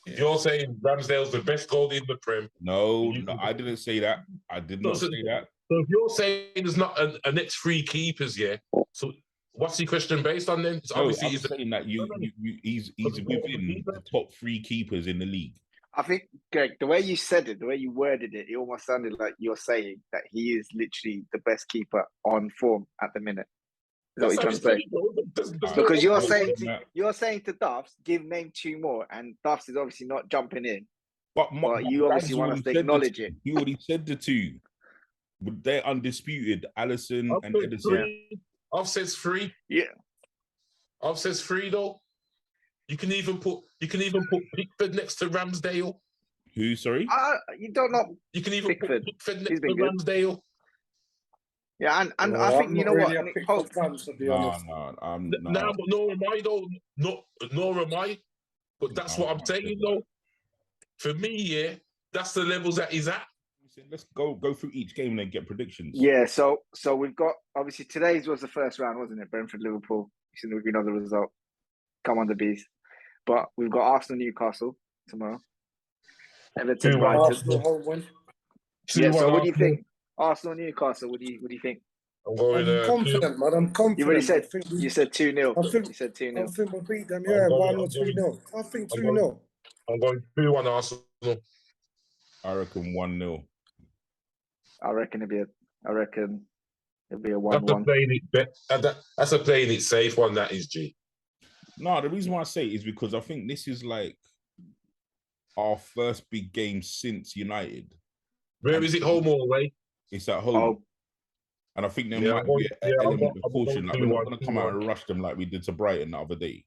You're saying Ramsdale's the best goalie in the Prem. No, I didn't say that. I did not say that. So if you're saying there's not a next 3 keepers, yeah. So what's the question based on then? It's obviously I'm saying that he's within the top 3 keepers in the league. I think, Greg, the way you said it, the way you worded it, it almost sounded like you're saying that he is literally the best keeper on form at the minute. Is that what you're trying to say? Because you're saying to Duffs, name 2 more, and Duffs is obviously not jumping in. But you obviously want us to acknowledge it. You already said the 2. They're undisputed. Alisson and Edison. I've said 3. Yeah. I've said 3 though. You can even put Pickford next to Ramsdale. Who? Sorry. You don't know. You can even put Pickford next to Ramsdale. Yeah, and I think you know what. No, nor am I though. Nor am I. But that's what I'm saying though. For me, yeah, that's the levels that he's at. Let's go through each game and then get predictions. Yeah, so we've got obviously today's was the first round, wasn't it? Brentford, Liverpool. You should know the result. Come on, the beast. But we've got Arsenal, Newcastle tomorrow. Everton, Brighton. Yeah. So what do you think? Arsenal, Newcastle. What do you think? I'm confident, man. I'm confident. You already said you said 2-0. You said 2-0. I think we'll beat them. Yeah, 1 or 2-0. I think 2-0. I'm going 2-1 Arsenal. I reckon 1-0. I reckon it'll be a 1-1. That's a playing it safe one. That is G. No, the reason why I say it is because I think this is like our first big game since United. Where is it, home or away? It's at home. And I think there might be an element of caution. Like we're not going to come out and rush them like we did to Brighton the other day.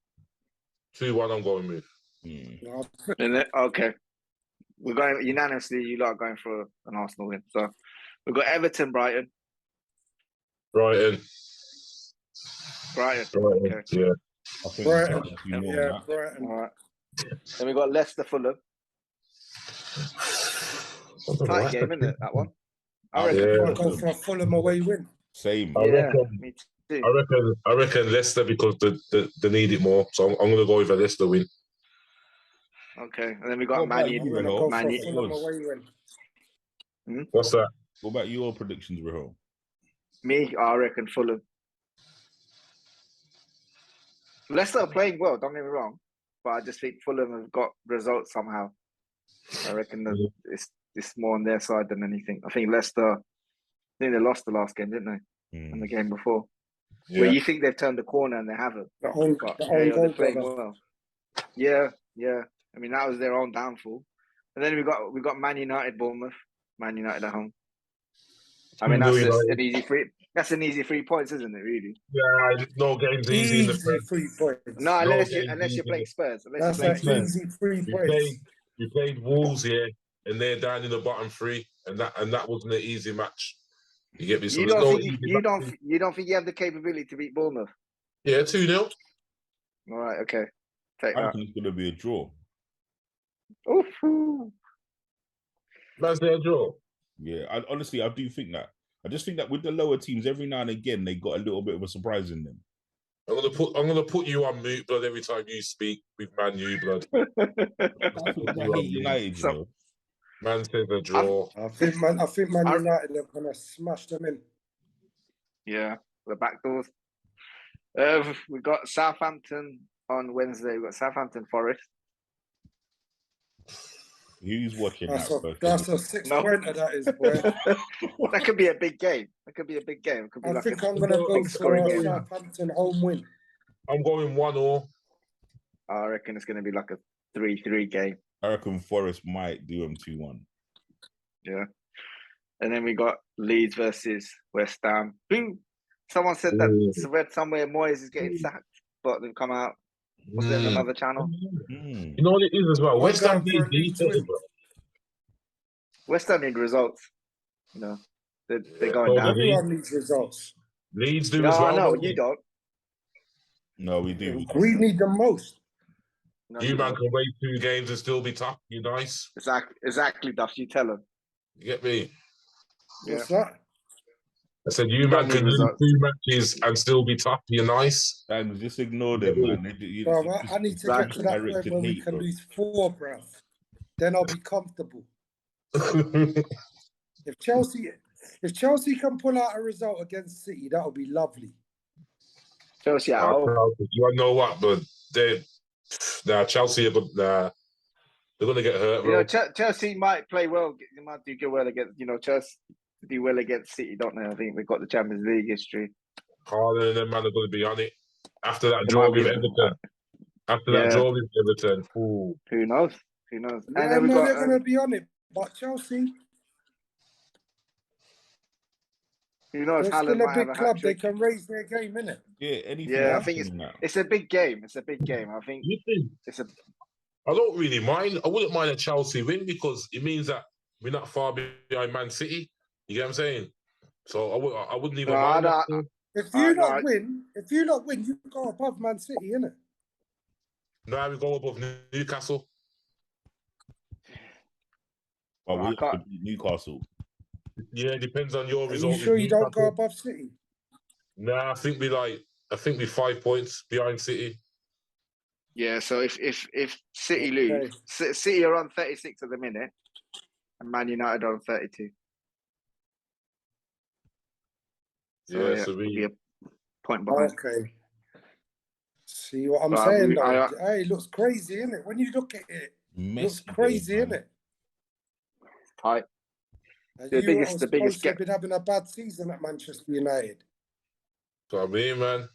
2-1 I'm going with. Okay. We're going unanimously, you lot are going for an Arsenal win. So we've got Everton, Brighton. Brighton. Okay. Yeah. I think Brighton. All right. Then we got Leicester, Fulham. Tight game, isn't it? That one. I reckon I'll go for a Fulham away win. Same. Me too. I reckon Leicester because they need it more. So I'm going to go with a Leicester win. Okay, and then we got Man Utd. What's that? What about your predictions, Rahul? Me, I reckon Fulham. Leicester are playing well, don't get me wrong, but I just think Fulham have got results somehow. I reckon that it's more on their side than anything. I think Leicester, they lost the last game, didn't they? And the game before. Yeah. Where you think they've turned the corner and they haven't. They're playing well. Yeah. I mean, that was their own downfall. And then we got Man United, Bournemouth. Man United at home. I mean, that's an easy 3 points, isn't it? Really? Yeah, no game's easy in the Prem. 3 points. No, unless you're playing Spurs. That's an easy 3 points. We played Wolves here, and they're down in the bottom 3, and that wasn't an easy match. You get me? So you don't think you have the capability to beat Bournemouth? Yeah, 2-0. All right, okay. Take I that. think it's going to be a draw. Oof. That's their draw. Yeah, I do think that. I just think that with the lower teams, every now and again, they got a little bit of a surprise in them. I'm gonna put you on mute, blood, every time you speak with Man U, blood. I hate United, you know. Man says a draw. I think Man United are gonna smash them in. Yeah, the back doors. We got Southampton on Wednesday. We got Southampton Forest. Who's watching That's that? That's a 6-pointer, that is, boy. That could be a big game. That could be a big game. It could be I think I'm going to go for a Southampton home win. I'm going 1-1. I reckon it's going to be like a 3-3 game. I reckon Forest might do them 2-1. Yeah. And then we got Leeds versus West Ham. Boom. Someone said that read somewhere Moyes is getting sacked, but they've come out. Was it another channel? You know what it is as well? West Ham need details, bro. West Ham need results. You know, they're going down. Everyone needs results. Leeds do as well. No, you don't. No, we do. We need the most. No, you man can wait 2 games and still be tough. You nice. Exactly, Duff. You tell them. You get me? What's that? I said you man can lose 2 matches and still be tough. You're nice. And just ignore them, man. I need to get to that point where we can lose 4, bruv. Then I'll be comfortable. If Chelsea can pull out a result against City, that'll be lovely. Chelsea out. You know what, but Chelsea are good. They're going to get hurt. You know, Chelsea might play well. They might do well against. You know, Chelsea do well against City, don't they? I think they've got the Champions League history. Harden and them man are going to be on it after that draw with Everton. After that draw with Everton, who knows? Who knows? Yeah, and then they're going to be on it. But Chelsea, who knows? They're still a big club. They can raise their game, innit? Yeah, I think it's a big game. It's a big game. I think it's a. I don't really mind. I wouldn't mind a Chelsea win because it means that we're not far behind Man City. You get what I'm saying? So I wouldn't even mind. If you not win, you go above Man City, innit? No, we go above Newcastle. Well, we have to beat Newcastle. Yeah, it depends on your result. Are you sure you don't go above City? Nah, I think we're 5 points behind City. Yeah, so if City lose, City are on 36 at the minute, and Man United are on 32. So so we'll be a point behind. Okay. See what I'm saying, though? Hey, it looks crazy, innit? When you look at it, it looks crazy, innit? Tight. The biggest been having a bad season at Manchester United. So I mean, man,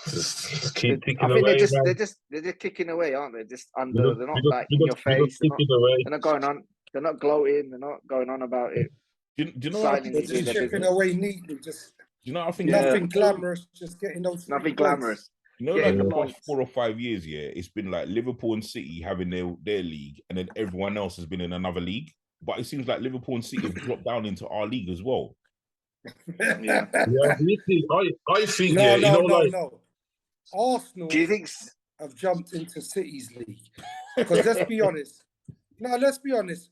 just keep ticking away. They're just ticking away, aren't they? Just under. They're not like in your face. They're not going on. They're not gloating. They're not going on about it. Do you know what? They're just chipping away neatly. Just I think nothing glamorous. Just getting those. Nothing glamorous. You know, like the past 4 or 5 years, it's been like Liverpool and City having their league, and then everyone else has been in another league. But it seems like Liverpool and City have dropped down into our league as well. Yeah, I think no. Arsenal have jumped into City's league. Because let's be honest. No, let's be honest.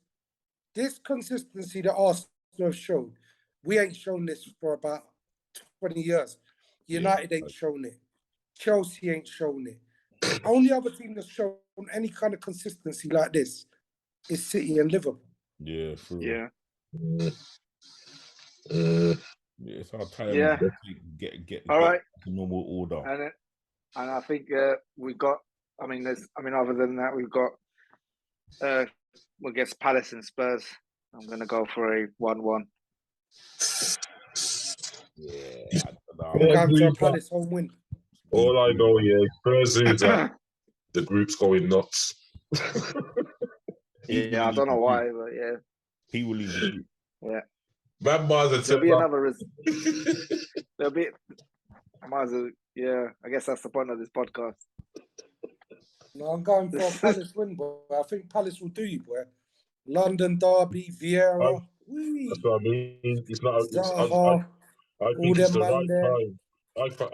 This consistency that Arsenal have shown, we ain't shown this for about 20 years. United ain't shown it. Chelsea ain't shown it. The only other team that's shown any kind of consistency like this is City and Liverpool. Yeah, true. Yeah. It's our time to get all right to normal order. And I think we've got. Other than that, we've got against Palace and Spurs. I'm going to go for a 1-1. Yeah, I'm going for a Palace home win. All I know, Spurs is that the group's going nuts. Yeah, I don't know why, but yeah. He will leave the group. Yeah. There'll be another result. There'll be. Yeah, I guess that's the point of this podcast. No, I'm going for a Palace win, boy. I think Palace will do you, boy. London derby, Vieira. That's what I mean. It's not. I think it's the right time.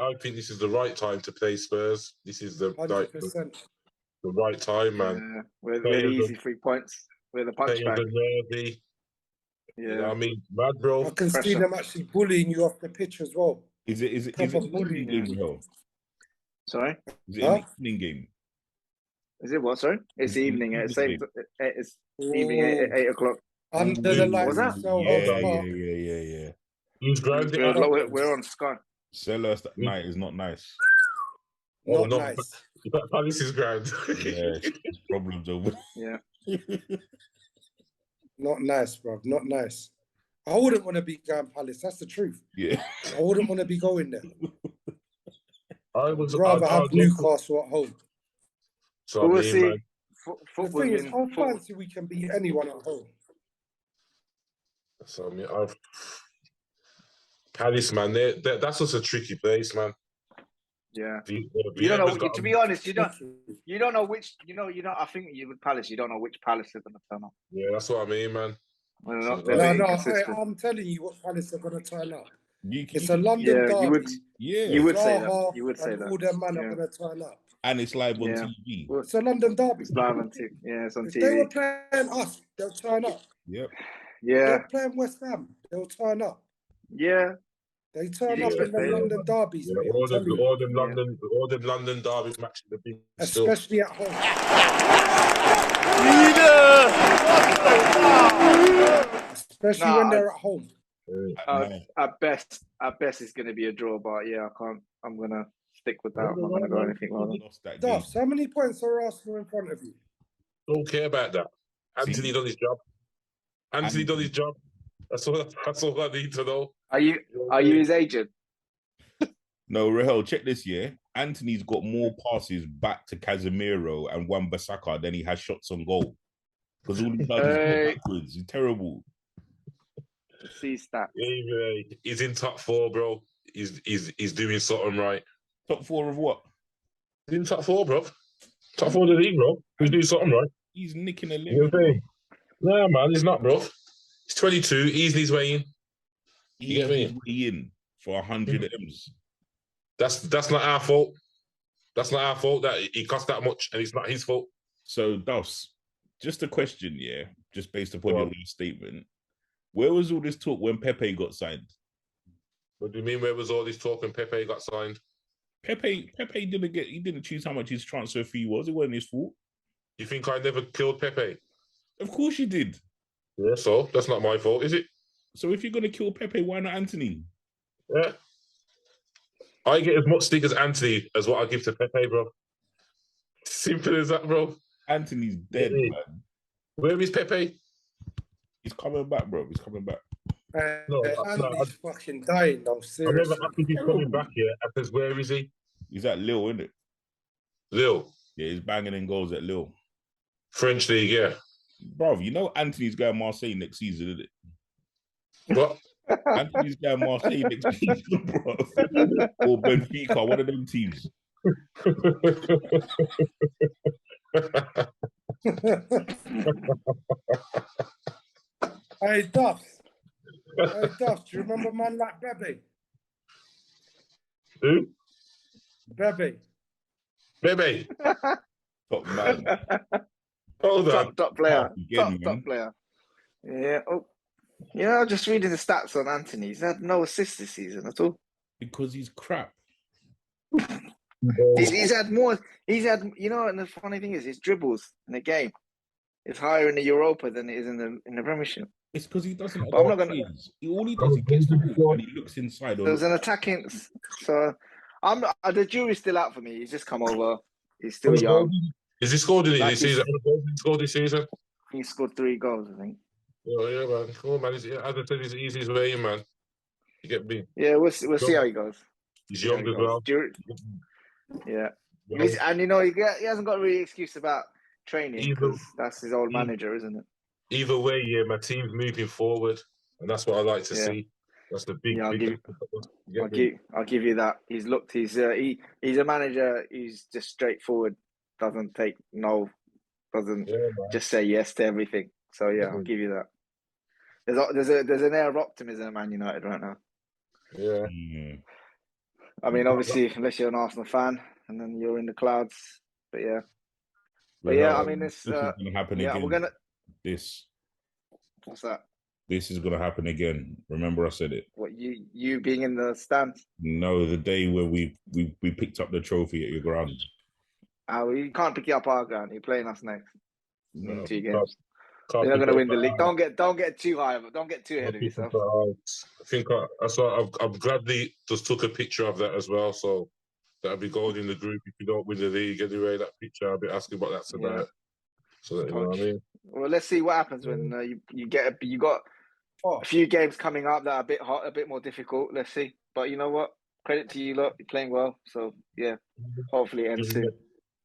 I think this is the right time to play Spurs. This is the 100%. The right time, man. Yeah, we're the easy 3 points. We're the punch bag. Yeah, I mean, mad, bro. I can see them actually bullying you off the pitch as well. Is it Proper an evening bullying. game, Rahel? Sorry? Is it an evening game? Is it what, sorry? It's Is it an evening. It's evening it's evening at 8 o'clock. Under the lights that? of Soho Yeah. Park. Who's grounded? We're on Sky. Selhurst at night is not nice. Not nice. Palace's ground. Yeah, it's problems over. Yeah. Not nice, bro. Not nice. I wouldn't want to be going Palace. That's the truth. Yeah. I wouldn't want to be going there. I'd rather have Newcastle at home. So we'll see. The thing is, I fancy we can beat anyone at home. So Palace, man, that's just a tricky place, man. Yeah. You don't know. To be honest, you don't know which. I think you with Palace, you don't know which Palace is going to turn up. Yeah, that's what I mean, man. No, I'm telling you what Palace are going to turn up. It's a London derby. You would say that. You would say and that. all them men are going to turn up. And it's live on TV. It's a London derby. It's live on TV. Yeah, it's on TV. If they were playing us, they'll turn up. Yep. Yeah. They're playing West Ham, they'll turn up. Yeah. They turn up in the London derbies. Yeah, all the London derbies matches the big. Especially at home. Especially when they're at home. At best, it's going to be a draw. But yeah, I'm going to stick with that. I'm not going to go anything like that. Duffs, how many points are Arsenal in front of you? Don't care about that. Anthony done his job. Anthony done his job. That's all I need to know. Are you his agent? No, Rahel, check this year. Anthony's got more passes back to Casemiro and Wan-Bissaka than he has shots on goal. Because all he does is go backwards. He's terrible. See stats. He's in top 4, bro. He's doing something right. Top 4 of what? He's in top 4, bro. Top 4 of the league, bro. He's doing something right. He's nicking a little. Nah, man, he's not, bro. He's 22. Easing his way in. You get me? Way in for 100 M's. That's not our fault. That's not our fault that he cost that much, and it's not his fault. So, Duffs, just a question, yeah, just based upon your last statement. Where was all this talk when Pepe got signed? What do you mean? Where was all this talk when Pepe got signed? Pepe didn't choose how much his transfer fee was. It wasn't his fault. You think I never killed Pepe? Of course you did. Yeah, so that's not my fault, is it? So if you're gonna kill Pepe, why not Anthony? Yeah. I get as much stick as Anthony as what I give to Pepe, bro. Simple as that, bro. Anthony's dead, man. Where is Pepe? He's coming back, bro. He's coming back. Anthony's fucking dying, though. Seriously. I'm never happy he's coming back here. Because where is he? He's at Lille, isn't it? Lille? Yeah, he's banging in goals at Lille. French league, yeah. Bro, you know Anthony's going Marseille next season, isn't it? What? Anthony's going Marseille next season, bro. Or Benfica, one of them teams. Hey, Duff. Hey, Duff, do you remember a man like Bebe? Who? Bebe. Bebe. Top man. Hold on. Top player. Top player. Yeah. Oh. Yeah, I was just reading the stats on Anthony. He's had no assists this season at all. Because he's crap. He's had more. He's had, and the funny thing is, his dribbles in the game is higher in the Europa than it is in the Premiership. It's because he doesn't. I'm not gonna. All he does, he gets the ball and he looks inside. There's an attacking. So, the jury's still out for me. He's just come over. He's still young. Is he scored in this season? He scored this season. He scored 3 goals, I think. Oh yeah, man. Cool, man. As I said, he's the easiest way in, man. You get me? Yeah, we'll see how he goes. He's young as well. Yeah. And he hasn't got really excuse about training because that's his old manager, isn't it? Either way, yeah, my team's moving forward, and that's what I like to see. That's the big. I'll give you that. He's a manager. He's just straightforward. Doesn't take no. Doesn't just say yes to everything. So yeah, I'll give you that. There's an air of optimism at Man United right now. Yeah. I mean, obviously, unless you're an Arsenal fan, and then you're in the clouds. But yeah, I mean, this is gonna happen again. We're gonna. This. What's that? This is gonna happen again. Remember, I said it. What, you being in the stands? No, the day where we picked up the trophy at your ground. You can't pick it up our ground. You're playing us next in 2 games. Can't You're not pick going to up win the league. that. Don't get too high. Don't get too ahead of yourself. I think that's why I'm gladly just took a picture of that as well. So that'll be going in the group. If you don't win the league anyway, that picture, I'll be asking what that's about. So that, you know what I mean. Well, let's see what happens when you got a few games coming up that are a bit hot, a bit more difficult. Let's see. But you know what? Credit to you lot. You're playing well. So yeah, hopefully it ends soon.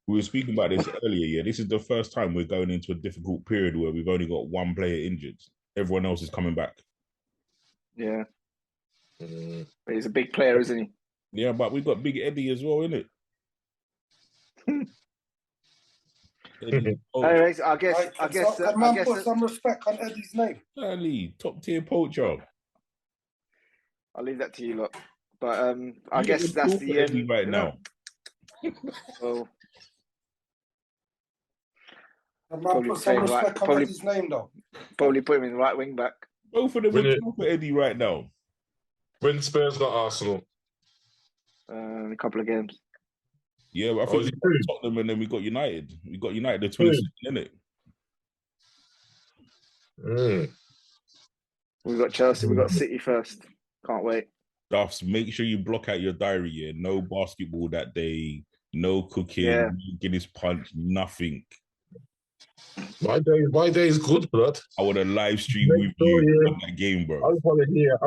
We were speaking about this earlier. Yeah, this is the first time we're going into a difficult period where we've only got one player injured. Everyone else is coming back. Yeah. But he's a big player, isn't he? Yeah, but we've got Big Eddie as well, innit? Anyways, I guess put some respect on Eddie's name. Early, top tier poacher. I'll leave that to you lot. But I guess that's the end right now. Well, put some respect on Eddie's name, though. Probably put him in right wing back. Both of them are for Eddie right now. When Spurs got Arsenal? A couple of games. Yeah, but I think we got Tottenham and then we got United. We got United the 22nd, innit? We got Chelsea, we got City first. Can't wait. Duffs, make sure you block out your diary, yeah. No basketball that day, no cooking, no Guinness punch, nothing. My day is good, blood. I want to live stream with you on that game, bro. I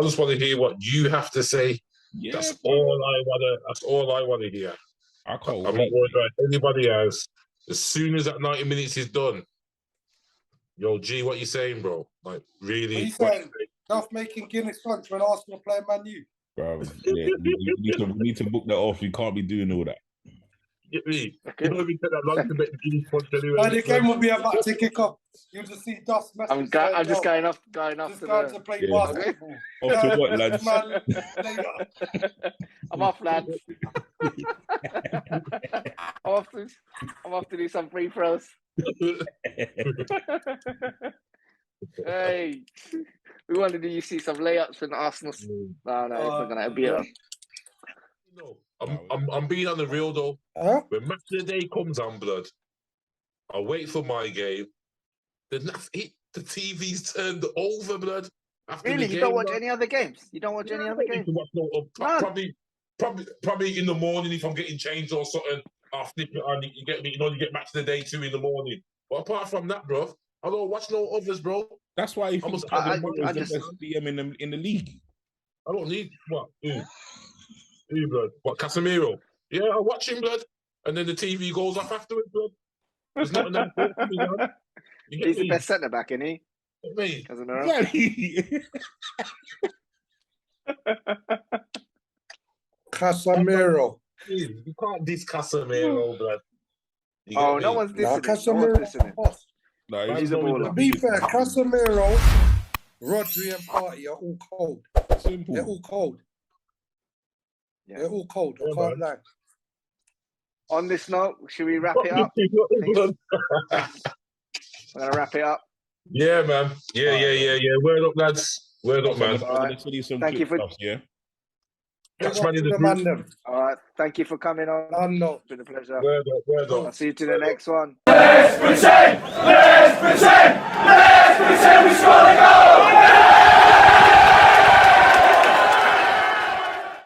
just want to hear what you have to say. Yeah, that's all I want to hear. I can't I'm not worried about anybody else. As soon as that 90 minutes is done, yo, G, what you saying, bro? Like, really? What you saying? Duff making Guinness punch when Arsenal play Man U. Bro, yeah, we need to book that off. We can't be doing all that. Get me? You don't even take that long to make the Guinness punch anyway. And the game will be about to kick off. You'll just see Duff's message. I'm just going off. Just going to play basketball. Off to what, lads? I'm off, lads. I'm off to do some free throws. Hey, we wanted to see some layups in Arsenal. No, it's not gonna be it. No, I'm being on the real though. When match of the day comes on, blood, I'll wait for my game. Then that's it. The TV's turned over, blood. Really? You don't watch any other games? You don't watch any other games? Probably in the morning if I'm getting changed or something. I'll flip it on. You get me? You know, you get match of the day 2 in the morning. But apart from that, bro, I don't watch no others, bro. That's why I just DM in the league. I don't need what? Who, blood? What, Casemiro? Yeah, I watch him, blood. And then the TV goes off afterwards, blood. There's nothing that to me, blood. He's the best centre back, isn't he? Me. Casemiro. Casemiro. You can't diss Casemiro, blood. Oh, no one's listening. Casemiro. No, he's a baller. To be fair, Casemiro, Rodri, and Partey are all cold. Simple. They're all cold. Yeah. They're all cold. I can't lie. On this note, should we wrap it up? We're gonna wrap it up. Yeah, man. Yeah. Word up, lads. Word up, man. Right. Thank you for Catch man in the group. All right. Thank you for coming on. No. It's been a pleasure. Word up. I'll see you to the next one. Let's pretend we score the goal!